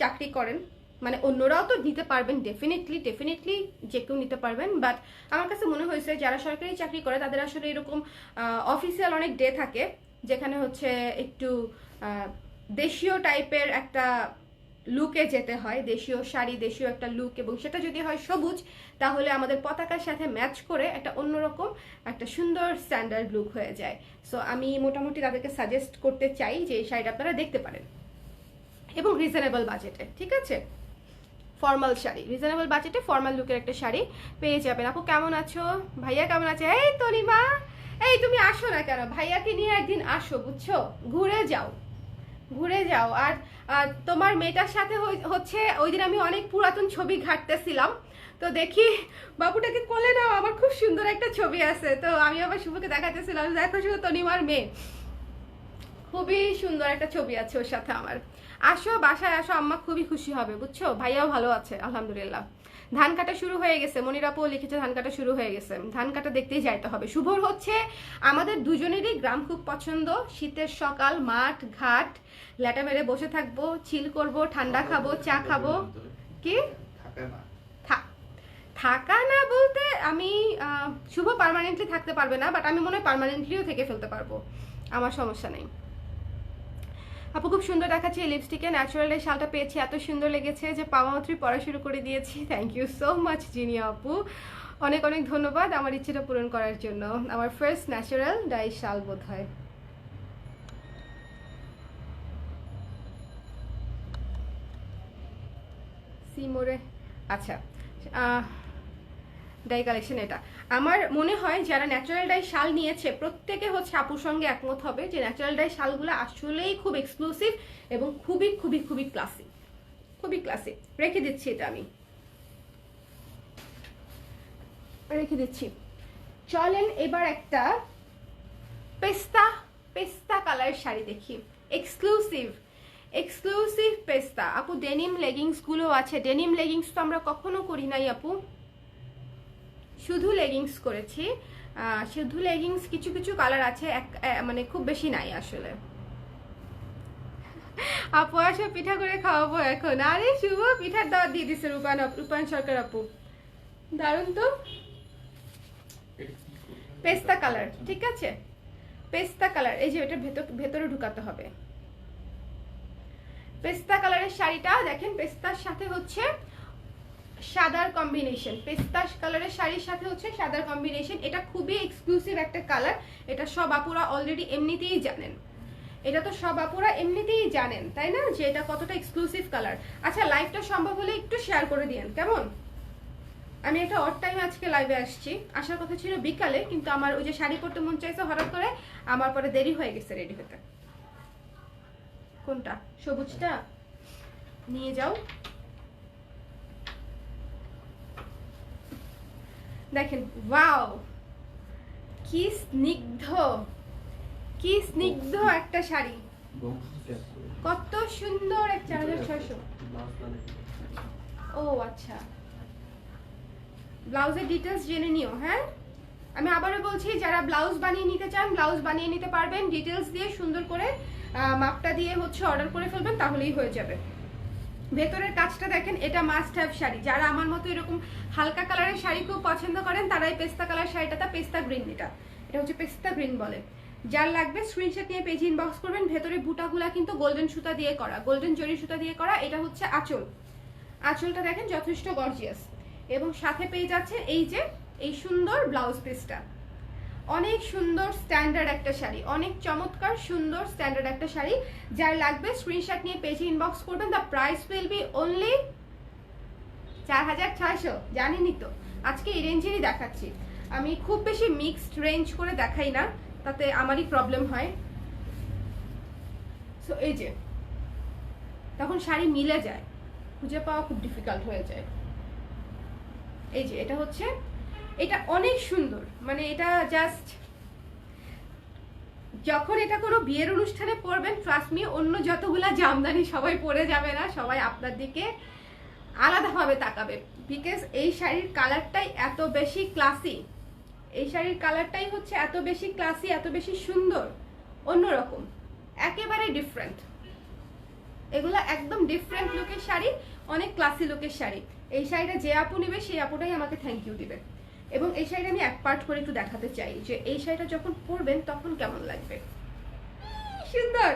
চাকরি করেন, মানে অন্যরাও তো নিতে পারবেন, ডেফিনেটলি যে কেউ নিতে পারবেন, বাট আমার কাছে মনে হয়েছে যারা সরকারি চাকরি করে তাদের আসলে এরকম অফিসিয়াল অনেক ডে থাকে, যেখানে হচ্ছে একটু দেশীয় টাইপের একটা লুকে যেতে হয়, দেশীয় শাড়ি, দেশীয় একটা লুক, এবং সেটা যদি হয় সবুজ, তাহলে আমাদের পতাকার সাথে ম্যাচ করে একটা অন্যরকম একটা সুন্দর স্ট্যান্ডার্ড লুক হয়ে যায়। সো আমি মোটামুটি তাদেরকে সাজেস্ট করতে চাই যে এই শাড়িটা আপনারা দেখতে পারেন, এবং রিজনেবল বাজেটে, ঠিক আছে? ফর্মাল শাড়ি, রিজনেবল বাজেটে ফর্মাল লুকের একটা শাড়ি পেয়ে যাবেন। আপু কেমন আছো? ভাইয়া কেমন আছে? এই তনিমা, এই তুমি আসো না কেন? ভাইয়াকে নিয়ে একদিন আসো, বুঝছো? ঘুরে যাও। আর তোমার মেয়েটার সাথে হচ্ছে ওই দিন আমি অনেক পুরাতন ছবি ঘাটতেছিলাম, তো দেখি বাবুটাকে কোলে নাও, আমার খুব সুন্দর একটা ছবি আছে, তো আমি আবার শুভকে দেখাতেছিলাম, দেখো শুভ তনিমার মেয়ে খুবই সুন্দর একটা ছবি আছে ওর সাথে আমার। আসো বাসায় আসো, আম্মা খুবই খুশি হবে বুঝছো। ভাইয়াও ভালো আছে আলহামদুলিল্লাহ। ধান কাটা শুরু হয়ে গেছে, মনিরাপু লিখেছে ধান কাটা শুরু হয়ে গেছে। ধান কাটা দেখতেই যাইতে হবে। শুভর হচ্ছে আমাদের দুজনেরই গ্রাম খুব পছন্দ। শীতের সকাল, মাঠ ঘাট, ল্যাটা মেরে বসে থাকবো, চিল করব, ঠান্ডা খাবো, চা খাবো। কি থাকা না বলতে আমি শুভ পার্মানেন্টলি থাকতে পারবে না, বাট আমি মনে হয় পার্মানেন্টলিও থেকে ফেলতে পারবো, আমার সমস্যা নেই। আপু খুব সুন্দর দেখাচ্ছে এই লিপস্টিকে, ন্যাচারাল এই শালটা পেয়েছি, এত সুন্দর লেগেছে যে পাওয়া মাত্রই পড়া শুরু করে দিয়েছি। Thank you so much Zinia আপু, অনেক অনেক ধন্যবাদ আমার ইচ্ছেটা পূরণ করার জন্য। আমার ফার্স্ট ন্যাচারাল ডাই শাল বোধ হয়। সিমোরে আচ্ছা ডাই কালেকশন এটা। আমার মনে হয় যারা ন্যাচারাল ডাই শাল নিয়েছে প্রত্যেকে হচ্ছে আপুর সঙ্গে একমত হবে যে ন্যাচারাল ডাই শালগুলো আসলেই খুব এক্সক্লুসিভ এবং খুবই খুবই খুবই ক্লাসিক, খুবই ক্লাসিক। রেখে দিচ্ছি এটা, আমি রেখে দিচ্ছি। চলেন এবার একটা পেস্তা পেস্তা কালারের শাড়ি দেখি, এক্সক্লুসিভ এক্সক্লুসিভ পেস্তা। আপু ডেনিম লেগিংস গুলো আছে, ডেনিম লেগিংস তো আমরা কখনো করি নাই আপু, শুধু লেগিংস করেছি। শুধু লেগিংস কিছু কিছু কালার আছে, মানে খুব বেশি নাই আসলে। আপু আসো পিঠা করে খাওয়াবো এখন। আরে শুভ পিঠার দাওয়াত দিয়ে দিচ্ছে রূপায়ণ সরকার আপু, দারুণ তো। পেস্তা কালার, ঠিক আছে পেস্তা কালার, এই যে এটা ভেতরে ঢুকাতে হবে। পেস্তা কালারের শাড়িটা দেখেন, পেস্তার সাথে হচ্ছে সাদার কম্বিনেশন, পেস্তা কালারের শাড়ির সাথে হচ্ছে সাদার কম্বিনেশন। এটা খুবই এক্সক্লুসিভ একটা কালার, এটা সব আপুরা অলরেডি এমনিতেই জানেন, এটা তো সব আপুরা এমনিতেই জানেন তাই না যে এটা কতটা এক্সক্লুসিভ কালার। আচ্ছা লাইভটা সম্ভব হলে একটু শেয়ার করে দিয়েন কেমন। আমি একটা অড টাইম আজকে লাইভে আসছি, আসার কথা ছিল বিকালে, কিন্তু আমার ওই যে শাড়ি পরতে মন চাইছে হঠাৎ করে, আমার পরে দেরি হয়ে গেছে রেডি হতে। কোনটা? সবুজটা নিয়ে যাও। দেখেন ওয়াও, কি স্নিগ্ধ, কি স্নিগ্ধ একটা শাড়ি, কত সুন্দর। 4600। ও আচ্ছা, ব্লাউজের ডিটেলস জেনে নিও। হ্যাঁ আমি আবারও বলছি, যারা ব্লাউজ বানিয়ে নিতে চান ব্লাউজ বানিয়ে নিতে পারবেন, ডিটেলস দিয়ে সুন্দর করে মাপটা দিয়ে হচ্ছে অর্ডার করে ফেলবেন, তাহলেই হয়ে যাবে। ভেতরের কাজটা দেখেন, এটা মাস্ট হ্যাভ শাড়ি। যারা আমার মতো এরকম হালকা কালারের শাড়ি খুব পছন্দ করেন তারা এই পেস্তা কালার শাড়িটা, পেস্তা গ্রিন, এটা হচ্ছে পেস্তা গ্রিন বলে। যার লাগবে স্ক্রিনশট নিয়ে পেজে ইনবক্স করবেন। ভেতরে বুটাগুলা কিন্তু গোল্ডেন সুতা দিয়ে করা, গোল্ডেন জরি সুতা দিয়ে করা। এটা হচ্ছে আঁচল, আঁচলটা দেখেন যথেষ্ট গর্জিয়াস, এবং সাথে পেয়ে যাচ্ছে এই যে এই সুন্দর ব্লাউজ পিসটা। অনেক সুন্দর স্ট্যান্ডার্ড একটা শাড়ি, অনেক চমৎকার সুন্দর স্ট্যান্ডার্ড একটা শাড়ি। যার লাগবে স্ক্রিনশট নিয়ে পেজে ইনবক্স করবেন। The price will be only 4600। জানেনই তো আজকে এই রেঞ্জেরই দেখাচ্ছি, আমি খুব বেশি মিক্সড রেঞ্জ করে দেখাই না, তাতে আমারই প্রবলেম হয়। সো এই যে তখন শাড়ি মিলে যায়, খুঁজে পাওয়া খুব ডিফিকাল্ট হয়ে যায়। এই যে এটা হচ্ছে, এটা অনেক সুন্দর, মানে এটা জাস্ট যখন এটা কোনো বিয়ের অনুষ্ঠানে পরবেন, ট্রাস্ট মি অন্য যতগুলা জামদানি সবাই পরে যাবে না, সবাই আপনার দিকে আলাদাভাবে তাকাবে, বিকজ এই শাড়ির কালারটাই এত বেশি ক্লাসি, এই শাড়ির কালারটাই হচ্ছে এত বেশি ক্লাসি, এত বেশি সুন্দর, অন্যরকম, একেবারে ডিফারেন্ট। এগুলো একদম ডিফারেন্ট লুকের শাড়ি, অনেক ক্লাসি লুকের শাড়ি। এই শাড়িটা যে আপু নেবে সেই আপুটাই আমাকে থ্যাংক ইউ দিবে। এবং এই শাড়িটা আমি এক পার্ট করে একটু দেখাতে চাই যে এই শাড়িটা যখন পরবেন তখন কেমন লাগবে। সুন্দর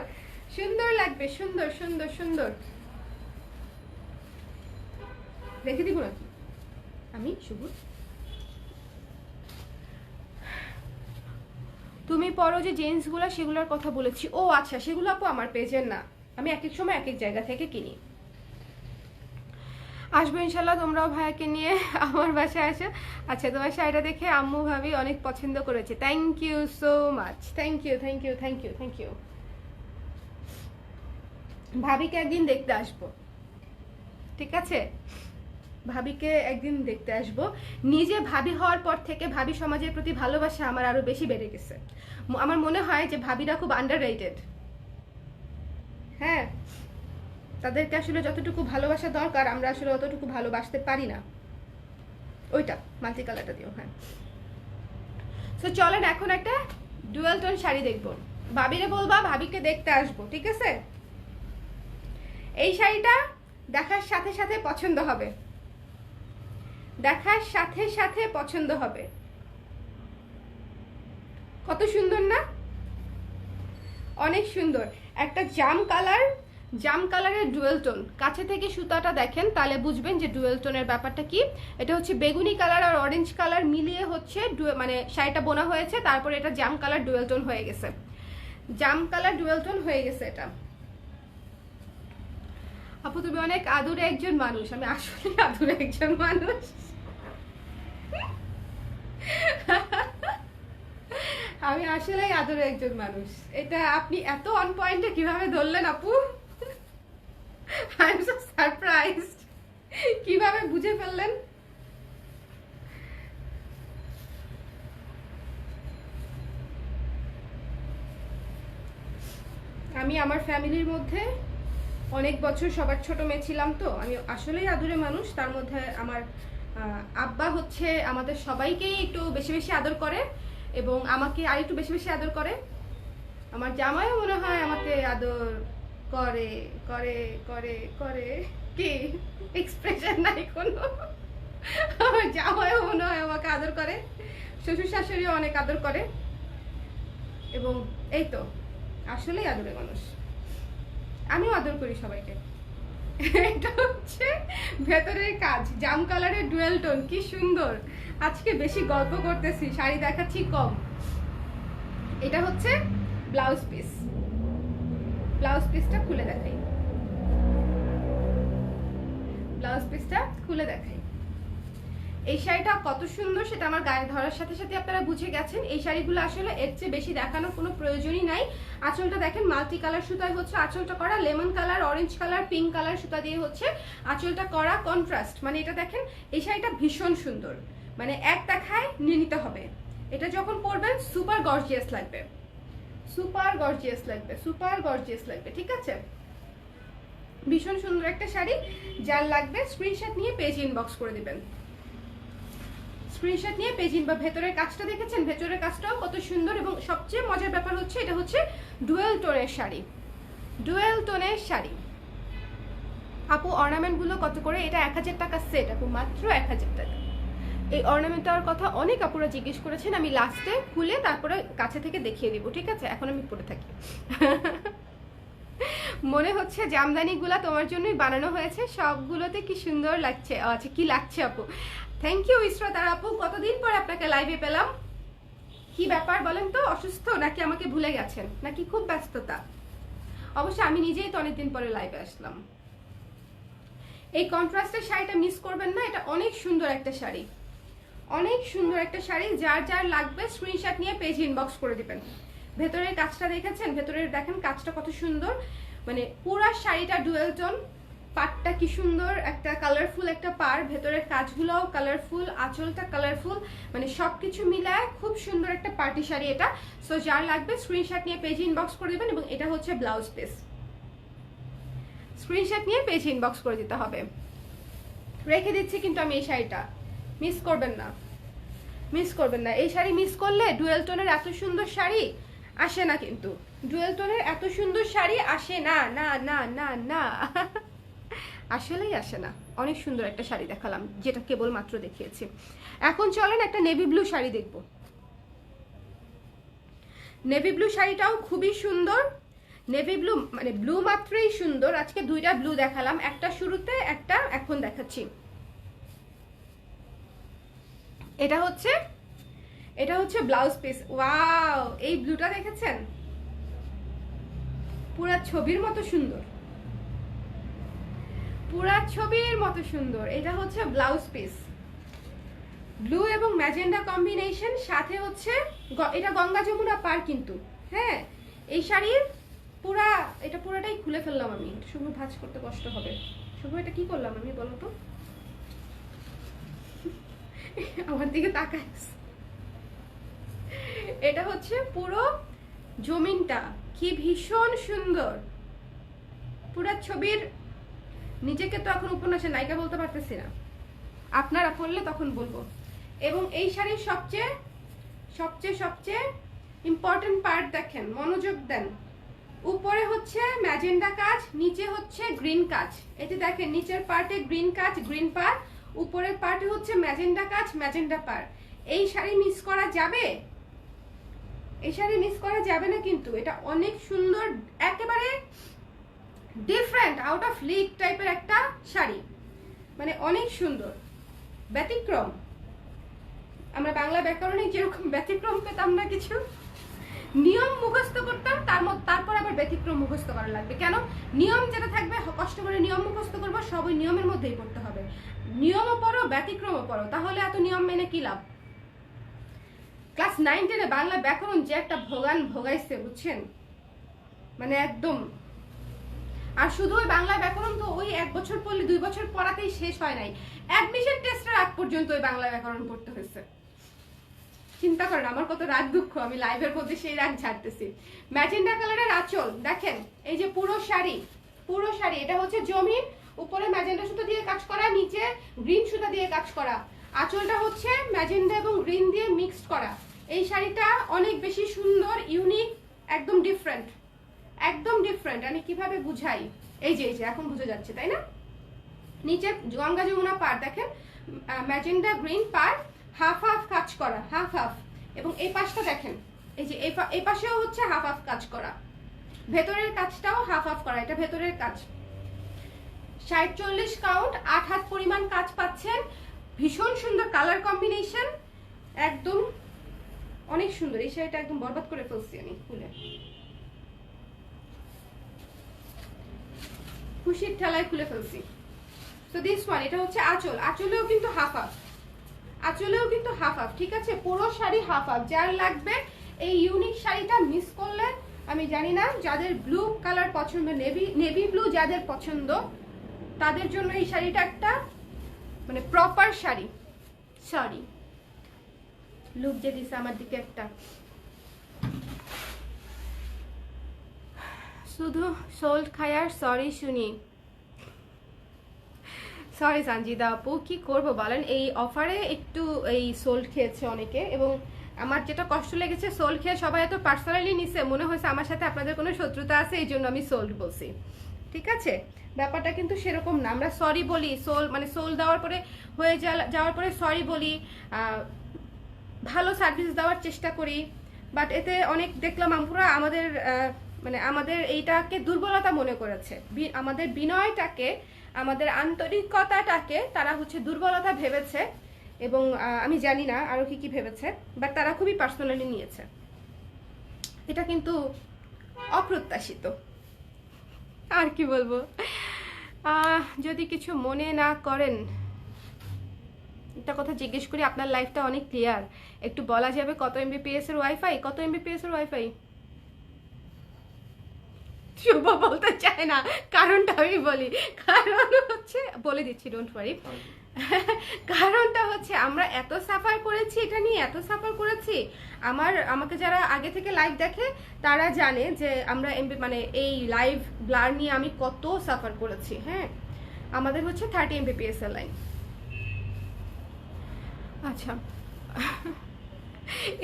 সুন্দর লাগবে, সুন্দর সুন্দর সুন্দর। রেখে দিব নাকি আমি? শুভ তুমি পরো যে জেন্টসগুলো, সেগুলোর কথা বলেছি। ও আচ্ছা, সেগুলো আপু আমার পেজের না, আমি এক এক সময় এক এক জায়গা থেকে কিনি। আসবো ইনশাল্লাহ, তোমরাও ভাইয়াকে নিয়ে আমার বাসায় আসো। আচ্ছা তোমার শাড়িটা দেখে আম্মু ভাবি অনেক পছন্দ করেছে, thank you so much, thank you thank you thank you thank you. ভাবিকে একদিন দেখতে আসবো, ঠিক আছে, ভাবিকে একদিন দেখতে আসবো। নিজে ভাবি হওয়ার পর থেকে ভাবি সমাজের প্রতি ভালোবাসা আমার আরো বেশি বেড়ে গেছে। আমার মনে হয় যে ভাবিরা খুব আন্ডাররেটেড, হ্যাঁ, তাদেরকে আসলে যতটুকু ভালোবাসা দরকার আমরা আসলে অতটুকু ভালোবাসতে পারি না। ওইটা মাল্টি কালারটা দিও। হ্যাঁ, তো চলেন এখন একটা ডুয়াল টোন শাড়ি দেখবো। ভাবিরে বলবা ভাবিকে দেখতে আসবো, ঠিক আছে? এই শাড়িটা দেখার সাথে সাথে পছন্দ হবে, দেখার সাথে সাথে পছন্দ হবে। কত সুন্দর না, অনেক সুন্দর। একটা জাম কালারের ডুয়েল টোন। কাছে থেকে সুতাটা দেখেন তাহলে বুঝবেন যে ডুয়েল টোনের ব্যাপারটা কি। এটা হচ্ছে বেগুনি কালার আর অরেঞ্জ কালার মিলিয়ে হচ্ছে মানে শাড়িটা বোনা হয়েছে, তারপরে এটা জাম কালার ডুয়েল টোন হয়ে গেছে, জাম কালার ডুয়েল টোন হয়ে গেছে এটা। আপু তুমি অনেক আদুরে একজন মানুষ। আমি আসলে আদুরে একজন মানুষ। আমি আসলেই আদরে একজন মানুষ। এটা আপনি এত অন পয়েন্টে কিভাবে ধরলেন আপু? I am so surprised. কিভাবে বুঝে ফেললেন? আমি আমার ফ্যামিলির মধ্যে অনেক বছর সবার ছোট মেয়ে ছিলাম, তো আমি আসলেই আদুরে মানুষ। তার মধ্যে আমার আব্বা হচ্ছে আমাদের সবাইকেই একটু বেশি বেশি আদর করে এবং আমাকে আর একটু বেশি বেশি আদর করে। আমার জামাইও মনে হয় আমাকে আদর করে করে করে করে। কি এক্সপ্রেশন নাই কোনো? আমার জামাইও মনে হয় আমাকে আদর করে, শ্বশুর শাশুড়িও অনেক আদর করে এবং এই তো আসলেই আদরের মানুষ। আমিও আদর করি সবাইকে। এটা হচ্ছে ভেতরের কাজ, জাম কালারের ডুয়েল টোন। কি সুন্দর। আজকে বেশি গল্প করতেছি, শাড়ি দেখাচ্ছি কম। এটা হচ্ছে ব্লাউজ পিস। ব্লাউজ পিসটা খুলে দেখাই, ব্লাউজ পিসটা খুলে দেখাই। এই শাড়িটা কত সুন্দর সেটা আমার গায়ে ধরার সাথে সাথে আপনারা বুঝে গেছেন। এই শাড়িগুলো আসলে এর চেয়ে বেশি দেখানোর কোনো প্রয়োজনই নাই। আঁচলটা দেখেন মাল্টি কালার সুতায় হচ্ছে আঁচলটা করা, lemon colour, orange colour, pink colour সুতা দিয়ে হচ্ছে আঁচলটা করা, কন্ট্রাস্ট। মানে এটা দেখেন, এই শাড়িটা ভীষণ সুন্দর, মানে এক দেখায় নিয়ে নিতে হবে। এটা যখন পরবেন সুপার গর্জিয়াস লাগবে, সুপার গর্জিয়াস লাগবে, সুপার গর্জিয়াস লাগবে, ঠিক আছে? ভীষণ সুন্দর একটা শাড়ি। যার লাগবে স্ক্রিনশট নিয়ে পেজ ইনবক্স করে দিবেন। স্ক্রিনশট নিয়ে পেজ ইন বা ভেতরের কাজটা দেখেছেন, ভেতরের কাজটাও কত সুন্দর। এবং সবচেয়ে মজার ব্যাপার হচ্ছে এটা হচ্ছে ডুয়েল টোনের শাড়ি, ডুয়েল টোনের শাড়ি। আপু অর্নামেন্টগুলো কত করে? এটা 1000 টাকা সেট আপু, মাত্র 1000 টাকা। এই অর্নামেন্টটার কথা অনেক আপুরা জিজ্ঞেস করেছেন, আমি লাস্টে খুলে তারপরে কাছে থেকে দেখিয়ে দিব, ঠিক আছে? এখন আমি পরে থাকি। মনে হচ্ছে জামদানিগুলা তোমার জন্যই বানানো হয়েছে, সবগুলোতে কি সুন্দর লাগছে। আচ্ছা, কি লাগছে আপু? থ্যাংক ইউ ইসরাত আপু, কতদিন পর আপনাকে লাইভে পেলাম। কি ব্যাপার বলেন তো? অসুস্থ নাকি আমাকে ভুলে গেছেন নাকি খুব ব্যস্ততা? অবশ্য আমি নিজেই তো অনেকদিন পরে লাইভে আসলাম। এই কন্ট্রাস্টের শাড়িটা মিস করবেন না, এটা অনেক সুন্দর একটা শাড়ি, অনেক সুন্দর একটা শাড়ি। যার যার লাগবে স্ক্রিনশট নিয়ে পেজ ইনবক্স করে দিবেন। ভেতরের কাজটা দেখেছেন, ভেতরের দেখেন কাজটা কত সুন্দর। মানে পুরা শাড়িটা ডুয়েল টোন, পাটটা কি সুন্দর, একটা কালারফুল একটা পার, ভেতরের কাজগুলোও কালারফুল, আঁচলটা কালারফুল, মানে সবকিছু মিলায় খুব সুন্দর একটা পার্টি শাড়ি এটা। সো যার লাগবে স্ক্রিনশট নিয়ে পেজ ইনবক্স করে দিবেন। এবং এটা হচ্ছে ব্লাউজ পিস, স্ক্রিনশট নিয়ে পেজ ইনবক্স করে দিতে হবে। রেখে দিচ্ছি কিন্তু আমি এই শাড়িটা, মিস করবেন না, মিস করবেন না। এই শাড়ি মিস করলে ডুয়েল টোনের এত সুন্দর শাড়ি আসে না, কিন্তু ডুয়েল টোনের এত সুন্দর শাড়ি আসে না, না না না না, আসলেই আসে না। অনেক সুন্দর একটা শাড়ি দেখালাম, যেটা কেবল মাত্র দেখিয়েছি। এখন চলেন একটা নেভি ব্লু শাড়ি দেখব। নেভি ব্লু শাড়িটাও খুবই সুন্দর। নেভি ব্লু মানে ব্লু মাত্রই সুন্দর। আজকে দুইটা ব্লু দেখালাম, একটা শুরুতে, একটা এখন দেখাচ্ছি। এটা হচ্ছে ব্লাউজ পিস। ওয়াও, এই ব্লুটা দেখেছেন? পুরা ছবির মতো সুন্দর, পুরা ছবির মতো সুন্দর। এটা হচ্ছে ব্লাউজ পিস, ব্লু এবং ম্যাজেন্ডা কম্বিনেশন, সাথে হচ্ছে এটা গঙ্গা যমুনা পার কিন্তু। হ্যাঁ, এই শাড়ির এটা পুরাটাই খুলে ফেললাম আমি। শুভ ভাঁজ করতে কষ্ট হবে। শুভ এটা কি করলাম আমি বলো তো? আমার দিকে তাকাই। এটা হচ্ছে পুরো জমিনটা, কি ভীষণ সুন্দর, পুরো ছবির নিজেকে তো এখন উপন্যাসের নায়িকা বলতে পারতেছি না, আপনারা পড়লে তখন বলবো। এবং এই শাড়ির সবচেয়ে সবচেয়ে সবচেয়ে ইম্পর্টেন্ট পার্ট দেখেন, মনোযোগ দেন। উপরে হচ্ছে ম্যাজেন্ডা কাজ, নিচে হচ্ছে গ্রিন কাজ। এই যে দেখেন নিচের পার্টে গ্রিন কাজ, গ্রিন পার, উপরের পার্টে হচ্ছে ম্যাজেন্ডা কাজ, ম্যাজেন্ডা পার। এই শাড়ি মিস করা যাবে? এই শাড়ি মিস করা যাবে না কিন্তু। এটা অনেক সুন্দর, একেবারে ডিফারেন্ট, আউট অফ লিগ টাইপের একটা শাড়ি, মানে অনেক সুন্দর, ব্যতিক্রম। আমরা বাংলা ব্যাকরণে যেরকম ব্যতিক্রম পেতাম না, কিছু নিয়ম মুখস্থ করতাম, তারপর আবার ব্যতিক্রম মুখস্থ করা লাগবে। কেন? নিয়ম যেটা থাকবে, কষ্ট করে নিয়ম মুখস্থ করবো, সব ওই নিয়মের মধ্যেই পড়তে হবে। নিয়মও পড়ো, ব্যতিক্রমও পড়ো, তাহলে এত নিয়ম মেনে কি লাভ? ক্লাস 9-10 বাংলা ব্যাকরণ যে একটা ভোগাইছে, বুঝছেন, মানে একদম। আর শুধু ওই বাংলা ব্যাকরণ তো ওই 1 বছর পড়লে 2 বছর পড়াতেই শেষ হয় নাই, অ্যাডমিশন টেস্টের আগ পর্যন্ত ওই বাংলা ব্যাকরণ পড়তে হয়েছে। চিন্তা করেন আমার কত রাগ দুঃখ, আমি লাইভের মধ্যে সেই রাগ ঝাড়তেছি। ম্যাজেন্ডা কালারের আঁচল দেখেন, এই যে পুরো শাড়ি, পুরো শাড়ি এটা হচ্ছে জমিন, উপরে ম্যাজেন্ডা সুতা দিয়ে কাজ করা, নিচে গ্রিন সুতা দিয়ে কাজ করা। আঁচলটা হচ্ছে ম্যাজেন্ডা এবং গ্রিন দিয়ে মিক্সড করা। এই শাড়িটা অনেক বেশি সুন্দর, ইউনিক, একদম ডিফারেন্ট, একদম ডিফারেন্ট। আমি কিভাবে বুঝাই, এই যে এখন বুঝে যাচ্ছে, তাই না? নিচে গঙ্গা যমুনা পার দেখেন, ম্যাজেন্ডা গ্রিন পার, হাফ হাফ কাজ করা, হাফ হাফ। এবং এই পাশটা দেখেন, এই যে এই পাশেও হচ্ছে হাফ হাফ কাজ করা, ভেতরের কাজটাও হাফ হাফ করা, এটা ভেতরের কাজ। 60-40 কাউন্ট, 8 হাত পরিমাণ কাজ পাচ্ছেন। ভীষণ সুন্দর কালার কম্বিনেশন, একদম অনেক সুন্দর। এই শাড়িটা একদম বরবাদ করে ফেলছি আমি খুলে, খুশির ঠেলায় খুলে ফেলছি। তো দিস ওয়ান, এটা হচ্ছে আঁচল, আঁচলেও কিন্তু হাফ হাফ, আঁচলেও কিন্তু হাফ হাফ, ঠিক আছে? পুরো শাড়ি হাফ হাফ। যার লাগবে এই ইউনিক শাড়িটা মিস করলে আমি জানি না। যাদের ব্লু কালার পছন্দ, নেভি ব্লু যাদের পছন্দ, তাদের জন্য এই শাড়িটা একটা মানে প্রপার শাড়ি। সরি, লুক যে দিছে আমার দিকে একটা, শুধু সোল্ড খাই আর সরি শুনি। সরি সঞ্জিদা আপু, কি করব বলেন, এই অফারে একটু এই সোল্ড খেয়েছে অনেকে, এবং আমার যেটা কষ্ট লেগেছে, সোল্ড খেয়ে সবাই এত পার্সোনালি নিছে, মনে হয়েছে আমার সাথে আপনাদের কোনো শত্রুতা আছে, এই জন্য আমি সোল্ড বলছি। ঠিক আছে, ব্যাপারটা কিন্তু সেরকম না। আমরা সরি বলি, মানে সোল দেওয়ার পরে হয়ে যাওয়ার পরে সরি বলি, ভালো সার্ভিস দেওয়ার চেষ্টা করি, বাট এতে অনেক দেখলাম আমরা মানে আমাদের এইটাকে দুর্বলতা মনে করেছে, আমাদের বিনয়টাকে, আমাদের আন্তরিকতাটাকে তারা হচ্ছে দুর্বলতা ভেবেছে, এবং আমি জানি না আরো কি কি ভেবেছে, বাট তারা খুবই পার্সোনালি নিয়েছে। এটা কিন্তু অপ্রত্যাশিত, আর কি বলবো। যদি কিছু মনে না করেন, একটা কথা জিজ্ঞেস করি, আপনার লাইফটা অনেক ক্লিয়ার, একটু বলা যাবে কত এমবিপিএস এর ওয়াইফাই? কত এমবিপিএস এর ওয়াইফাই? শুভ বলতে চায় না, কারণটা আমি বলি। কারণ হচ্ছে, বলে দিচ্ছি, ডোন্ট ওয়ারি। কারণটা হচ্ছে আমরা এত সাফার করেছি, এটা নিয়ে এত সাফার করেছি। আমাকে যারা আগে থেকে লাইভ দেখে তারা জানে যে আমরা মানে এই লাইভ ব্লার নিয়ে আমি কত সাফার করেছি। হ্যাঁ, আমাদের হচ্ছে 30 এমবিপিএস এর লাইন। আচ্ছা,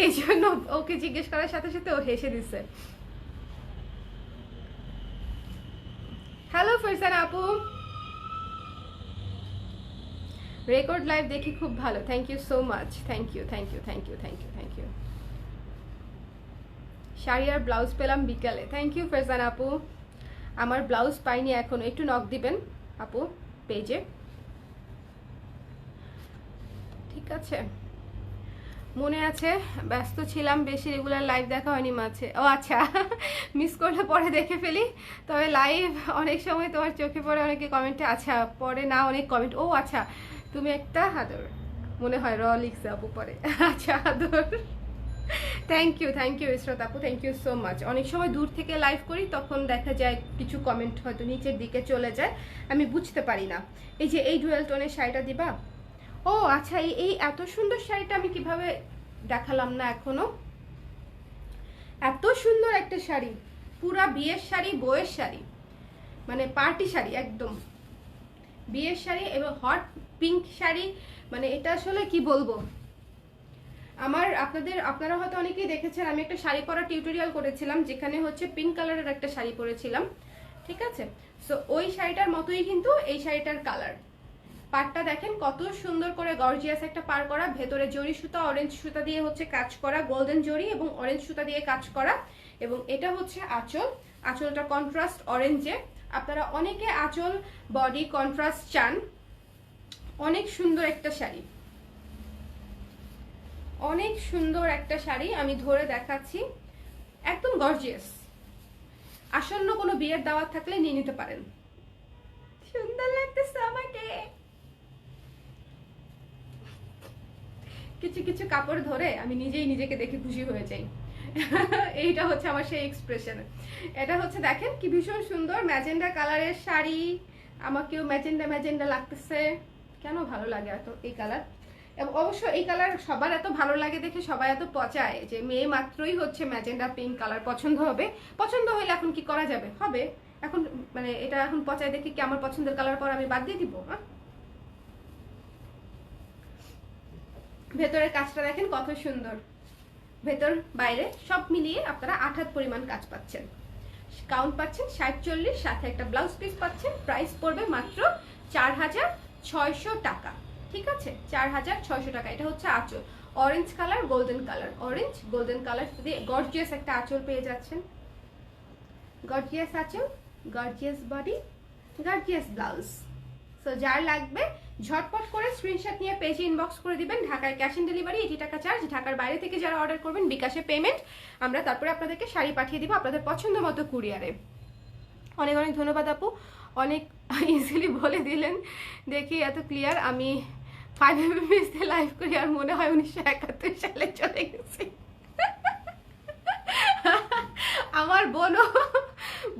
এই জন্য ওকে জিজ্ঞেস করার সাথে সাথে ও হেসে দিচ্ছে। হ্যালো ফারজানা আপু, রেকর্ড লাইভ দেখি খুব ভালো, thank you so much, thank you thank you thank you thank you thank you. Sari আর ব্লাউজ পেলাম বিকালে, থ্যাংক ইউ ফারজানা আপু। আমার ব্লাউজ পাইনি এখনো, একটু নক দিবেন আপু পেজে, ঠিক আছে? মনে আছে, ব্যস্ত ছিলাম বেশি, রেগুলার লাইভ দেখা হয়নি মাঝে। ও আচ্ছা, মিস করলে পরে দেখে ফেলি, তবে লাইভ অনেক সময় তোমার চোখে পড়ে অনেকে কমেন্টে। আচ্ছা, পরে না অনেক কমেন্ট। ও আচ্ছা, তুমি একটা আদর মনে হয় লিখছে আপু পরে। আচ্ছা আদর, থ্যাংক ইউ ইসরাত আপু, থ্যাংক ইউ সো মাচ। অনেক সময় দূর থেকে লাইভ করি, তখন দেখা যায় কিছু কমেন্ট হয়তো নিচের দিকে চলে যায়, আমি বুঝতে পারি না। এই যে এই ডুয়েল টোনের শাড়িটা দিবা? ও আচ্ছা, এই এত সুন্দর শাড়িটা আমি কিভাবে দেখালাম না এখনো। এত সুন্দর একটা শাড়ি, পুরা বিয়ের শাড়ি, বউয়ের শাড়ি, মানে পার্টি শাড়ি, একদম বিয়ের শাড়ি এবং হট পিঙ্ক শাড়ি। মানে এটা আসলে কি বলবো, আপনারা হয়তো অনেকেই দেখেছেন আমি একটা শাড়ি পরা টিউটোরিয়াল করেছিলাম, যেখানে হচ্ছে পিঙ্ক কালারের একটা শাড়ি পরেছিলাম, ঠিক আছে। সো ওই শাড়িটার মতোই কিন্তু এই শাড়িটার কালার। পাড়টা দেখেন কত সুন্দর করে গর্জিয়াস একটা পাড় করা, ভেতরে জরি সুতা, অরেঞ্জ সুতা দিয়ে হচ্ছে কাজ করা, গোল্ডেন জরি এবং অরেঞ্জ সুতা দিয়ে কাজ করা। এবং এটা হচ্ছে আঁচল, আঁচলটা কন্ট্রাস্ট অরেঞ্জে। আপনারা অনেকে আঁচল বডি কন্ট্রাস্ট চান। অনেক সুন্দর একটা শাড়ি, অনেক সুন্দর একটা শাড়ি, আমি ধরে দেখাচ্ছি, একদম গর্জিয়াস। আসন্ন কোনো বিয়ের দাওয়াত থাকলে নিয়ে নিতে পারেন। সুন্দর লাগতেছে আমাকে। কিছু কিছু কাপড় ধরে আমি নিজেই নিজেকে দেখে খুশি হয়ে যাই। এইটা হচ্ছে আমার সেই এক্সপ্রেশন। এটা হচ্ছে দেখেন কি ভীষণ সুন্দর ম্যাজেন্ডা কালারের শাড়ি। আমাকেও ম্যাজেন্ডা ম্যাজেন্ডা লাগতেছে, কেন ভালো লাগে এত এই কালার। এবং অবশ্য এই কালার সবার এত ভালো লাগে দেখে সবাই এত পচায় যে মেয়ে মাত্রই হচ্ছে ম্যাজেন্ডা পিঙ্ক কালার পছন্দ হবে। পছন্দ হইলে এখন কি করা যাবে, হবে। এখন মানে এটা এখন পচায় দেখে কি আমার পছন্দের কালার পর আমি বাদ দিয়ে দিব? হ্যাঁ, ভেতরের কাজটা দেখেন কত সুন্দর, ভেতর বাইরে সব মিলিয়ে আপনারা 8 হাত পরিমাণ কাজ পাচ্ছেন। কাউন্ট পাচ্ছেন 60-40, সাথে একটা ব্লাউজ পিস পাচ্ছেন। প্রাইস পড়বে মাত্র 4600 টাকা, ঠিক আছে, 4600 টাকা। এটা হচ্ছে আঁচল, orange colour golden colour, orange golden colour দিয়ে গর্জিয়াস একটা আঁচল পেয়ে যাচ্ছেন। গর্জিয়াস আঁচল, gorgeous body, gorgeous blouse. So যার লাগবে ঝটপট করে স্ক্রিনশট নিয়ে পেজে ইনবক্স করে দিবেন। ঢাকার ক্যাশ অন ডেলিভারি 80 টাকা চার্জ। ঢাকার বাইরে থেকে যারা অর্ডার করবেন বিকাশে পেমেন্ট, আমরা তারপরে আপনাদেরকে শাড়ি পাঠিয়ে দিব আপনাদের পছন্দ মতো কুরিয়ারে। অনেক অনেক ধন্যবাদ আপু, অনেক ইজিলি বলে দিলেন। দেখি এত ক্লিয়ার। আমি 5 MBPS দিয়ে লাইভ করি আর মনে হয় 1971 সালে চলে গেছি। আমার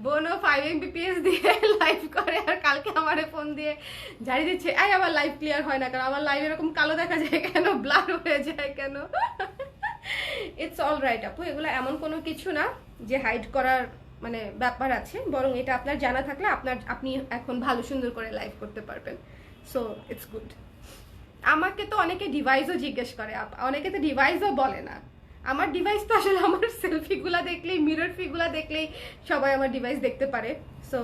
বোনও 5 MBPS দিয়ে লাইভ করে আর কালকে আমারে ফোন দিয়ে জারি দিচ্ছে, এই আমার লাইভ ক্লিয়ার হয় না কেন, আমার লাইভ এরকম কালো দেখা যায় কেন, ব্লার হয়ে যায় কেন। ইটস অল রাইট আপু, এগুলো এমন কোনো কিছু না যে হাইড করার মানে ব্যাপার আছে, বরং এটা আপনার জানা থাকলে আপনি এখন ভালো সুন্দর করে লাইভ করতে পারবেন। So it's good. আমাকে তো অনেকে ডিভাইসও জিজ্ঞেস করে, অনেকে তো ডিভাইসও বলে না। আমার ডিভাইস তো আসলে আমার সেলফিগুলা দেখলেই, মিরর ফিগুলা দেখলেই সবাই আমার ডিভাইস দেখতে পারে। সো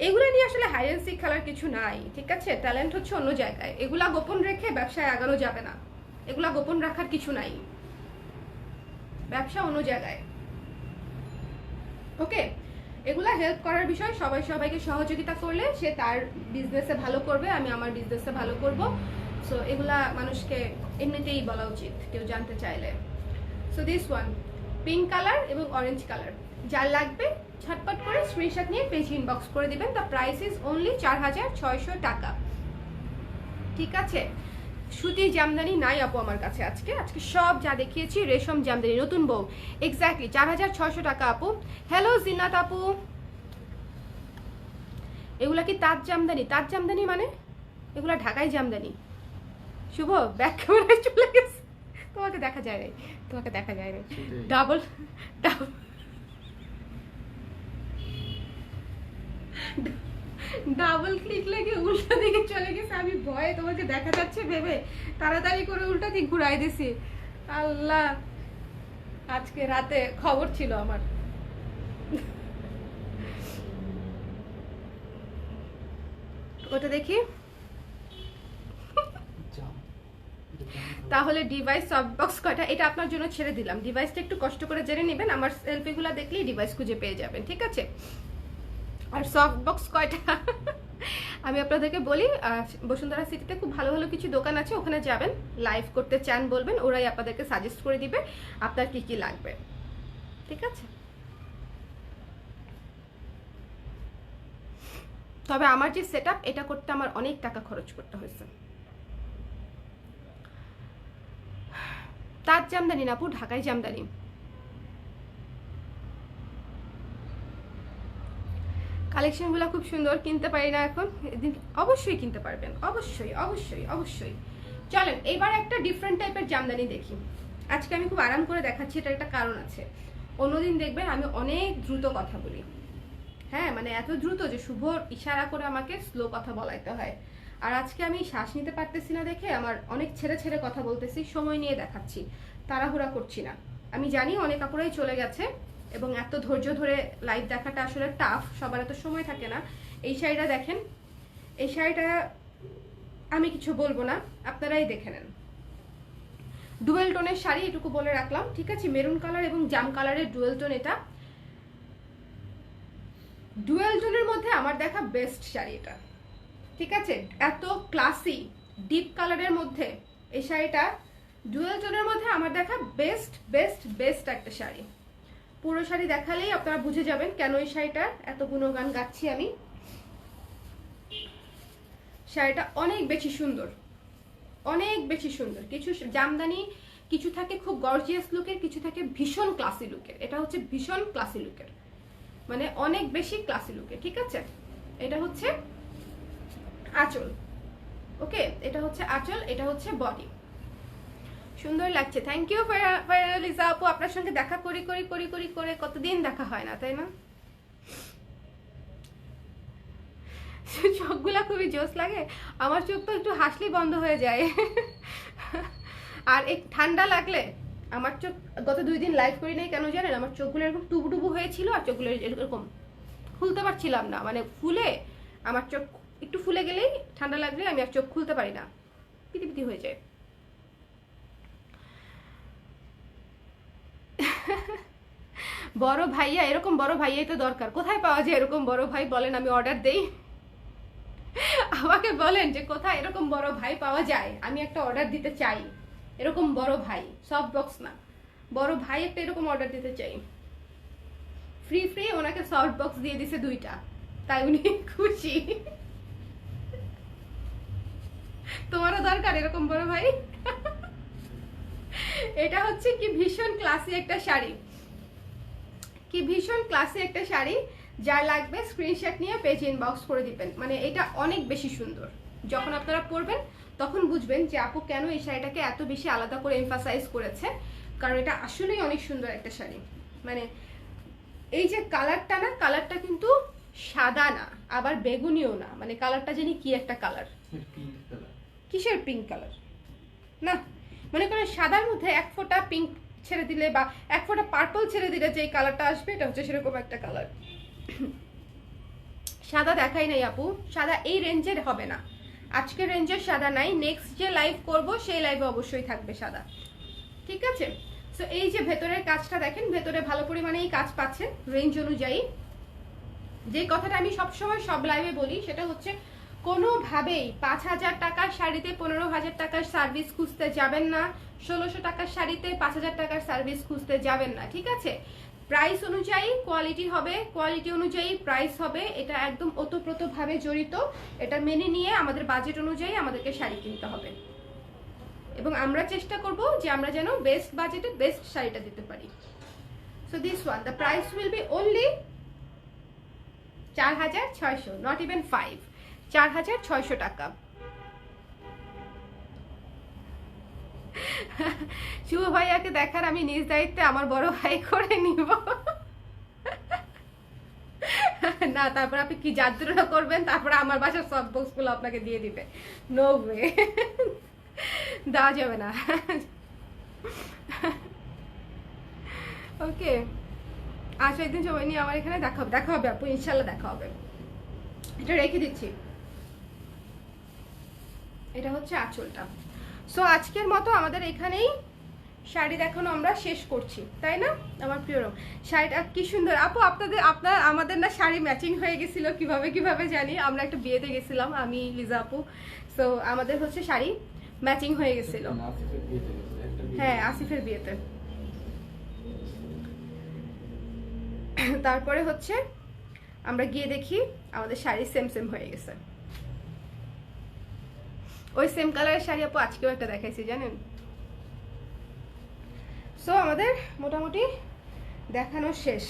এগুলো নিয়ে আসলে হাই অ্যান্ড সিক খেলার কিছু নাই, ঠিক আছে। ট্যালেন্ট হচ্ছে অন্য জায়গায়, এগুলা গোপন রেখে ব্যবসায় আগানো যাবে না। এগুলা গোপন রাখার কিছু নাই, ব্যবসা অন্য জায়গায়। ওকে, এগুলা হেল্প করার বিষয়, সবাই সবাইকে সহযোগিতা করলে সে তার বিজনেসে ভালো করবে, আমি আমার বিজনেসে ভালো করব। সো এগুলা মানুষকে এমনিতেই বলা উচিত কেউ জানতে চাইলে। So this one pink colour এবং অরেঞ্জ কালার, যার লাগবে ঝটপট করে স্ক্রিনশট নিয়ে পেজ ইনবক্স করে দিবেন। দ্য প্রাইস ইজ অনলি 4600 টাকা, ঠিক আছে। সুতি জামদানি নাই আপু আমার কাছে আজকে সব যা দেখিয়েছি রেশম জামদানি, নতুন বউ, এক্স্যাক্টলি 4600 টাকা আপু। হ্যালো জিন্নাত আপু, এগুলা কি তাঁত জামদানি? তাঁত জামদানি মানে এগুলা ঢাকাই জামদানি। শুভ ব্যাক ক্যামেরায় চলে গেছে, তোমাকে দেখা যায় না, তোমাকে দেখা যায় না। ডাবল ডাবল ক্লিক লেগে উল্টা দিকে চলে গেছে, আমি ভয়ে তোমাকে দেখা যাচ্ছে ভেবে তাড়াতাড়ি করে উল্টা দিক ঘুরাই দিছি। আল্লাহ, আজকে রাতে খবর ছিল আমার। ওটা দেখি তাহলে। ডিভাইস সফট বক্স কয়টা, এটা আপনার জন্য ছেড়ে দিলাম। ডিভাইসটা একটু কষ্ট করে জেনে নেবেন, আমার সেলফিগুলো দেখলেই ডিভাইস খুঁজে পেয়ে যাবেন, ঠিক আছে। আর সফট বক্স কয়টা আমি আপনাদেরকে বলি, বসুন্ধরা সিটিতে খুব ভালো ভালো কিছু দোকান আছে, ওখানে যাবেন, লাইভ করতে চান বলবেন, ওরাই আপনাদেরকে সাজেস্ট করে দিবে আপনার কি কি লাগবে, ঠিক আছে। তবে আমার যে সেটআপ, এটা করতে আমার অনেক টাকা খরচ করতে হয়েছে। তাঁত জামদানি না আপু, ঢাকাই জামদানি। কালেকশনগুলো খুব সুন্দর, কিনতে পারি না এখন, অবশ্যই কিনতে পারবেন, অবশ্যই অবশ্যই অবশ্যই। চলেন এবার একটা ডিফারেন্ট টাইপের জামদানি দেখি। আজকে আমি খুব আরাম করে দেখাচ্ছি, এটার একটা কারণ আছে। অন্যদিন দেখবেন আমি অনেক দ্রুত কথা বলি। হ্যাঁ মানে এত দ্রুত যে শুভ ইশারা করে আমাকে স্লো কথা বলাইতে হয়। আর আজকে আমি শ্বাস নিতে পারতেছি না দেখে আমার অনেক ছেড়ে ছেড়ে কথা বলতেছি, সময় নিয়ে দেখাচ্ছি, তাড়াহুড়া করছি না। আমি জানি অনেক আপুরাই চলে গেছে এবং এত ধৈর্য ধরে লাইভ দেখাটা আসলে টাফ, সবার এত সময় থাকে না। এই শাড়িটা দেখেন, এই শাড়িটা আমি কিছু বলবো না, আপনারাই দেখে নেন। ডুয়েল টোনের শাড়ি, এটুকু বলে রাখলাম, ঠিক আছে? মেরুন কালার এবং জাম কালারের ডুয়েল টোন। এটা ডুয়েল টোনের মধ্যে আমার দেখা বেস্ট শাড়ি এটা, ঠিক আছে? এত ক্লাসি ডিপ কালারের মধ্যে এই শাড়িটা ডুয়েল টোনের মধ্যে আমার দেখা বেস্ট বেস্ট বেস্ট একটা শাড়ি। পুরো শাড়ি দেখালেই আপনারা বুঝে যাবেন কেন এই শাড়িটার এত গুণগান গাচ্ছি আমি। শাড়িটা অনেক বেশি সুন্দর, অনেক বেশি সুন্দর। কিছু জামদানি, কিছু থাকে খুব গর্জিয়াস লুকের, কিছু থাকে ভীষণ ক্লাসি লুকের। এটা হচ্ছে ভীষণ ক্লাসি লুকের, মানে অনেক বেশি ক্লাসি লুকের, ঠিক আছে? এটা হচ্ছে আঁচল, ওকে? এটা হচ্ছে আঁচল, এটা হচ্ছে বডি। সুন্দর লাগছে, থ্যাংক ইউ লিজা আপু। আপনার সঙ্গে দেখা করি করি করি করি করে কতদিন দেখা হয় না, তাই না? চোখগুলা খুবই জোস লাগে আমার, চোখ তো একটু হাসলেই বন্ধ হয়ে যায়। আর এক ঠান্ডা লাগলে আমার চোখ, গত 2 দিন লাইভ করি নাই কেন জানেন? আমার চোখগুলো এরকম টুবু টুবু হয়েছিল আর চোখগুলো এরকম খুলতে পারছিলাম না, মানে ফুলে আমার চোখ একটু ফুলে গেলেই ঠান্ডা লাগলে আমি আর চোখ খুলতে পারি না, পিটি পিটি হয়ে যায়। বড় ভাইয়া, এরকম বড় ভাইয়াই তো দরকার। কোথায় পাওয়া যায় এরকম বড় ভাই বলেন, আমি অর্ডার দেই। আমাকে বলেন যে কোথায় এরকম বড় ভাই পাওয়া যায়, আমি একটা অর্ডার দিতে চাই। এরকম বড় ভাই, সফট বক্স না, বড় ভাই একটা এরকম অর্ডার দিতে চাই। ফ্রি ফ্রি ওনাকে সফট বক্স দিয়ে দিছে 2টা, তাই উনি খুশি। তোমারও দরকার এরকম বড় ভাই। এটা হচ্ছে কি ভীষণ ক্লাসি একটা শাড়ি, কি ভীষণ ক্লাসি একটা শাড়ি। যার লাগবে স্ক্রিনশট নিয়ে পেজ ইনবক্স করে দিবেন। মানে এটা অনেক বেশি সুন্দর, যখন আপনারা পরবেন তখন বুঝবেন যে আপু কেন এই শাড়িটাকে এত বেশি আলাদা করে এমফাসাইজ করেছে, কারণ এটা আসলেই অনেক সুন্দর একটা শাড়ি। মানে এই যে কালারটা না, কালারটা কিন্তু সাদা না আবার বেগুনিও না, মানে কালারটা জানি কি একটা কালার। কিসের পিঙ্ক কালার? না, মনে করেন সাদার মধ্যে 1 ফোঁটা পিঙ্ক ছেড়ে দিলে বা 1 ফোঁটা পার্পল ছেড়ে দিলে যে কালারটা আসবে, এটা হচ্ছে সেরকম একটা কালার। সাদা দেখাই নাই আপু, সাদা এই রেঞ্জের হবে না, আজকের রেঞ্জের সাদা নাই। নেক্সট যে লাইভ করব সেই লাইভে অবশ্যই থাকবে সাদা, ঠিক আছে? সো এই যে ভেতরের কাজটা দেখেন, ভেতরে ভালো পরিমাণেই কাজ পাচ্ছেন রেঞ্জ অনুযায়ী। যে কথাটা আমি সবসময় সব লাইভে বলি সেটা হচ্ছে কোনোভাবেই 5,000 টাকার শাড়িতে 15,000 টাকার সার্ভিস খুঁজতে যাবেন না, 1600 টাকার শাড়িতে 5,000 টাকার সার্ভিস খুঁজতে যাবেন না, ঠিক আছে? প্রাইস অনুযায়ী কোয়ালিটি হবে, কোয়ালিটি অনুযায়ী প্রাইস হবে, এটা একদম ওতপ্রোতভাবে জড়িত। এটা মেনে নিয়ে আমাদের বাজেট অনুযায়ী আমাদেরকে শাড়ি কিনতে হবে এবং আমরা চেষ্টা করব যে আমরা যেন বেস্ট বাজেটে বেস্ট শাড়িটা দিতে পারি। So this one, the price will be only 4,600, not even 5, 4,600 টাকা। শুভ ভাইয়াকে দেখার আমি নিজ দায়িত্বে আমার বড় ভাই করে নিব। না, তারপর আপনি কি যাত্রা করবেন, তারপরে আমার বাসার সব বক্সগুলো আপনাকে দিয়ে দিবে। নো ওয়ে, দেওয়া যাবে না। ওকে, আচ্ছা একদিন সময় নিয়ে আমার এখানে দেখা হবে আপু, ইনশাল্লাহ দেখা হবে। এটা রেখে দিচ্ছি, এটা হচ্ছে আঁচলটা। সো আজকের মতো আমাদের এখানেই শাড়ি দেখানো আমরা শেষ করছি, তাই না আমার প্রিয়? শাড়িটা কি সুন্দর আপু, আমাদের না শাড়ি ম্যাচিং হয়ে গেছিল কিভাবে জানি। আমরা একটা বিয়েতে গেছিলাম, আমি লিজা আপু, সো আমাদের হচ্ছে শাড়ি ম্যাচিং হয়ে গেছিল। হ্যাঁ, আসিফের বিয়েতে। তারপরে হচ্ছে আমরা গিয়ে দেখি আমাদের শাড়ি সেম সেম হয়ে গেছে। ওই সেম কালারের শাড়ি আপু আজকেও একটা দেখাইছি জানেন। সো আমাদের মোটামুটি দেখানো শেষ।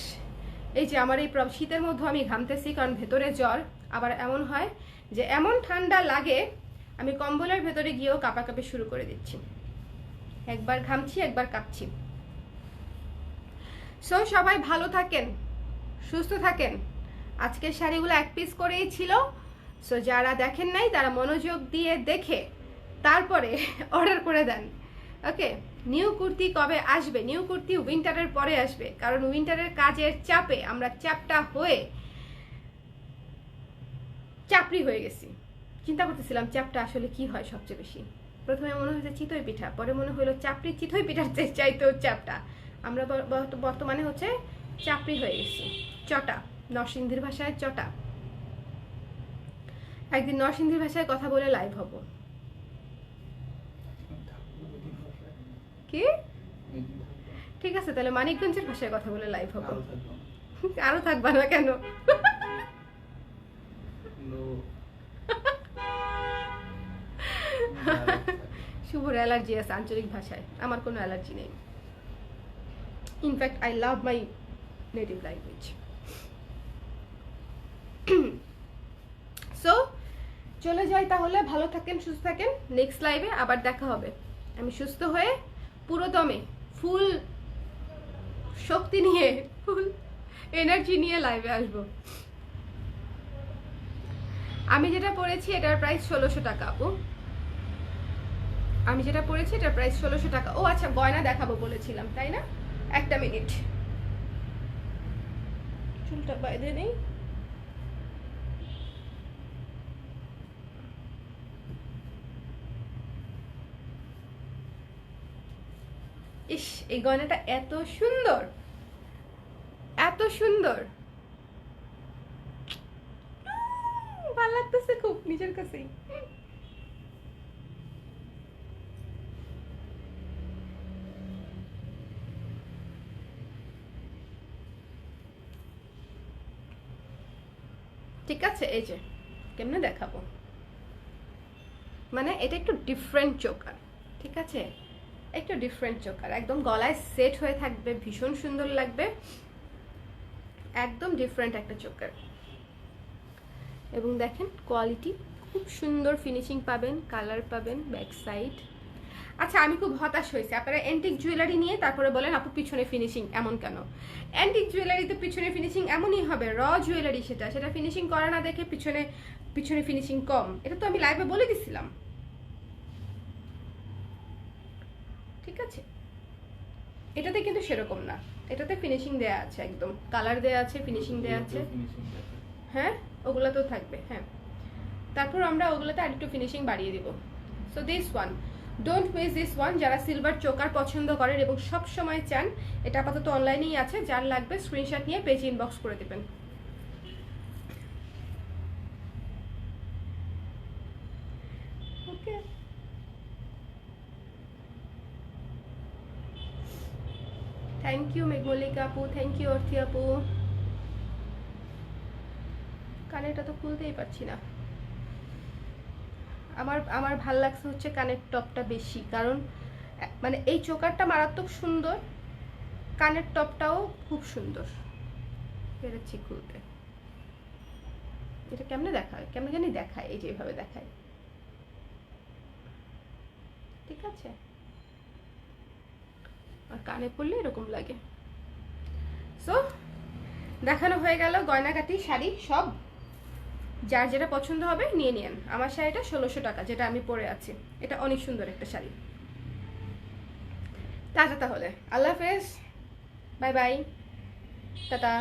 এই যে আমার এই শীতের মধ্যে আমি ঘামতেছি কারণ ভেতরে জ্বর, আবার এমন হয় যে এমন ঠান্ডা লাগে আমি কম্বলের ভেতরে গিয়েও কাঁপাকাঁপি শুরু করে দিচ্ছি, একবার ঘামছি একবার কাঁপছি। সো সবাই ভালো থাকেন, সুস্থ থাকেন, আজকের শাড়িগুলো এক পিস করেই ছিল। সো যারা দেখেন নাই তারা মনোযোগ দিয়ে দেখে তারপরে অর্ডার করে দেন। ওকে, নিউ কুর্তি কবে আসবে? নিউ কুর্তি উইন্টারের পরে আসবে, কারণ উইন্টারের কাজের চাপে আমরা চ্যাপটা হয়ে চাপড়ি হয়ে গেছি। চিন্তা করতেছিলাম চ্যাপটা আসলে কি হয় সবচেয়ে বেশি। প্রথমে মনে হয়েছে চিতই পিঠা, পরে মনে হলো চাপড়ি চিতই পিঠার চাইতেও চ্যাপটা। আমরা বর্তমানে হচ্ছে চাপড়ি হয়ে গেছি, চটা, নরসিংদীর ভাষায় চটা। একদিন নরসিংদীর ভাষায় কথা বলে লাইভ হব। কি ঠিক আছে, তাহলে মানিকগঞ্জের ভাষায় কথা বলে লাইভ হব। আরো থাকবা না কেন? শুভর অ্যালার্জি আছে আঞ্চলিক ভাষায়, আমার কোনো অ্যালার্জি নেই। In fact I love my native language. So চলে যাই তাহলে, ভালো থাকেন, সুস্থ থাকেন। নেক্সট লাইভে আবার দেখা হবে। আমি সুস্থ হয়ে পুরো দমে ফুল শক্তি নিয়ে, ফুল এনার্জি নিয়ে লাইভে আসবো। আমি যেটা পড়েছি এটার প্রাইস 1600 টাকা আপু। আমি যেটা পড়েছি এটার প্রাইস 1600 টাকা। ও আচ্ছা, গয়না দেখাবো বলেছিলাম তাই না? একটা মিনিট, চুলটা বাইরে নেই। ইস, এই গয়নাটা এত সুন্দর, এত সুন্দর, ভালো লাগতেছে খুব নিজের কাছেই। ঠিক আছে, এই যে কেমনে দেখাবো, মানে এটা একটু ডিফারেন্ট চোকার, ঠিক আছে, একটু ডিফারেন্ট চোকার, একদম গলায় সেট হয়ে থাকবে, ভীষণ সুন্দর লাগবে, একদম ডিফারেন্ট একটা চোকার। এবং দেখেন কোয়ালিটি খুব সুন্দর, ফিনিশিং পাবেন, কালার পাবেন, ব্যাক সাইড। আচ্ছা, আমি খুব হতাশ হয়েছি। আপনারা অ্যান্টিক জুয়েলারি নিয়ে তারপরে বলেন আপু পিছনে ফিনিশিং এমন কেন? অ্যান্টিক জুয়েলারিতে পিছনে ফিনিশিং এমনই হবে, র জুয়েলারি সেটা ফিনিশিং করা না দেখে পিছনে ফিনিশিং কম। এটা তো আমি লাইভে বলে দিছিলাম, ঠিক আছে? এটাতে কিন্তু সেরকম না, এটাতে ফিনিশিং দেয়া আছে, একদম কালার দেয়া আছে, ফিনিশিং দেয়া আছে। হ্যাঁ, ওগুলো তো থাকবে। হ্যাঁ, তারপর আমরা ওগুলোতে আরেকটু ফিনিশিং বাড়িয়ে দিব। So this one, don't miss this one. যারা সিলভার চোকার পছন্দ করেন এবং সব সময় চান, এটা আপাতত অনলাইনেই আছে, যার লাগবে স্ক্রিনশট নিয়ে পেজ ইনবক্স করে দেবেন। ওকে, থ্যাংক ইউ মেঘমল্লিকা আপু, থ্যাংক ইউ অর্থি আপু। কানেরটা তো খুলতেই পারছি না। আমার ভাল লাগছে হচ্ছে কানের টপটা বেশি, কারণ মানে এই চোকারটা মারাত্মক সুন্দর, কানের টপটাও খুব সুন্দর। পেরেছি খুলতে। এটা কেমনে দেখায়, কেমনে জানি দেখায়, এই যে এইভাবে দেখায়, ঠিক আছে? আর কানে পড়লে এরকম লাগে। সো দেখানো হয়ে গেল গয়নাগাটি, শাড়ি সব। যার যেটা পছন্দ হবে নিয়ে নিন। আমার শাড়িটা 1600 টাকা, যেটা আমি পরে আছি, এটা অনেক সুন্দর একটা শাড়ি। তাহলে আল্লাহ হাফেজ, বাই বাই, টাটা।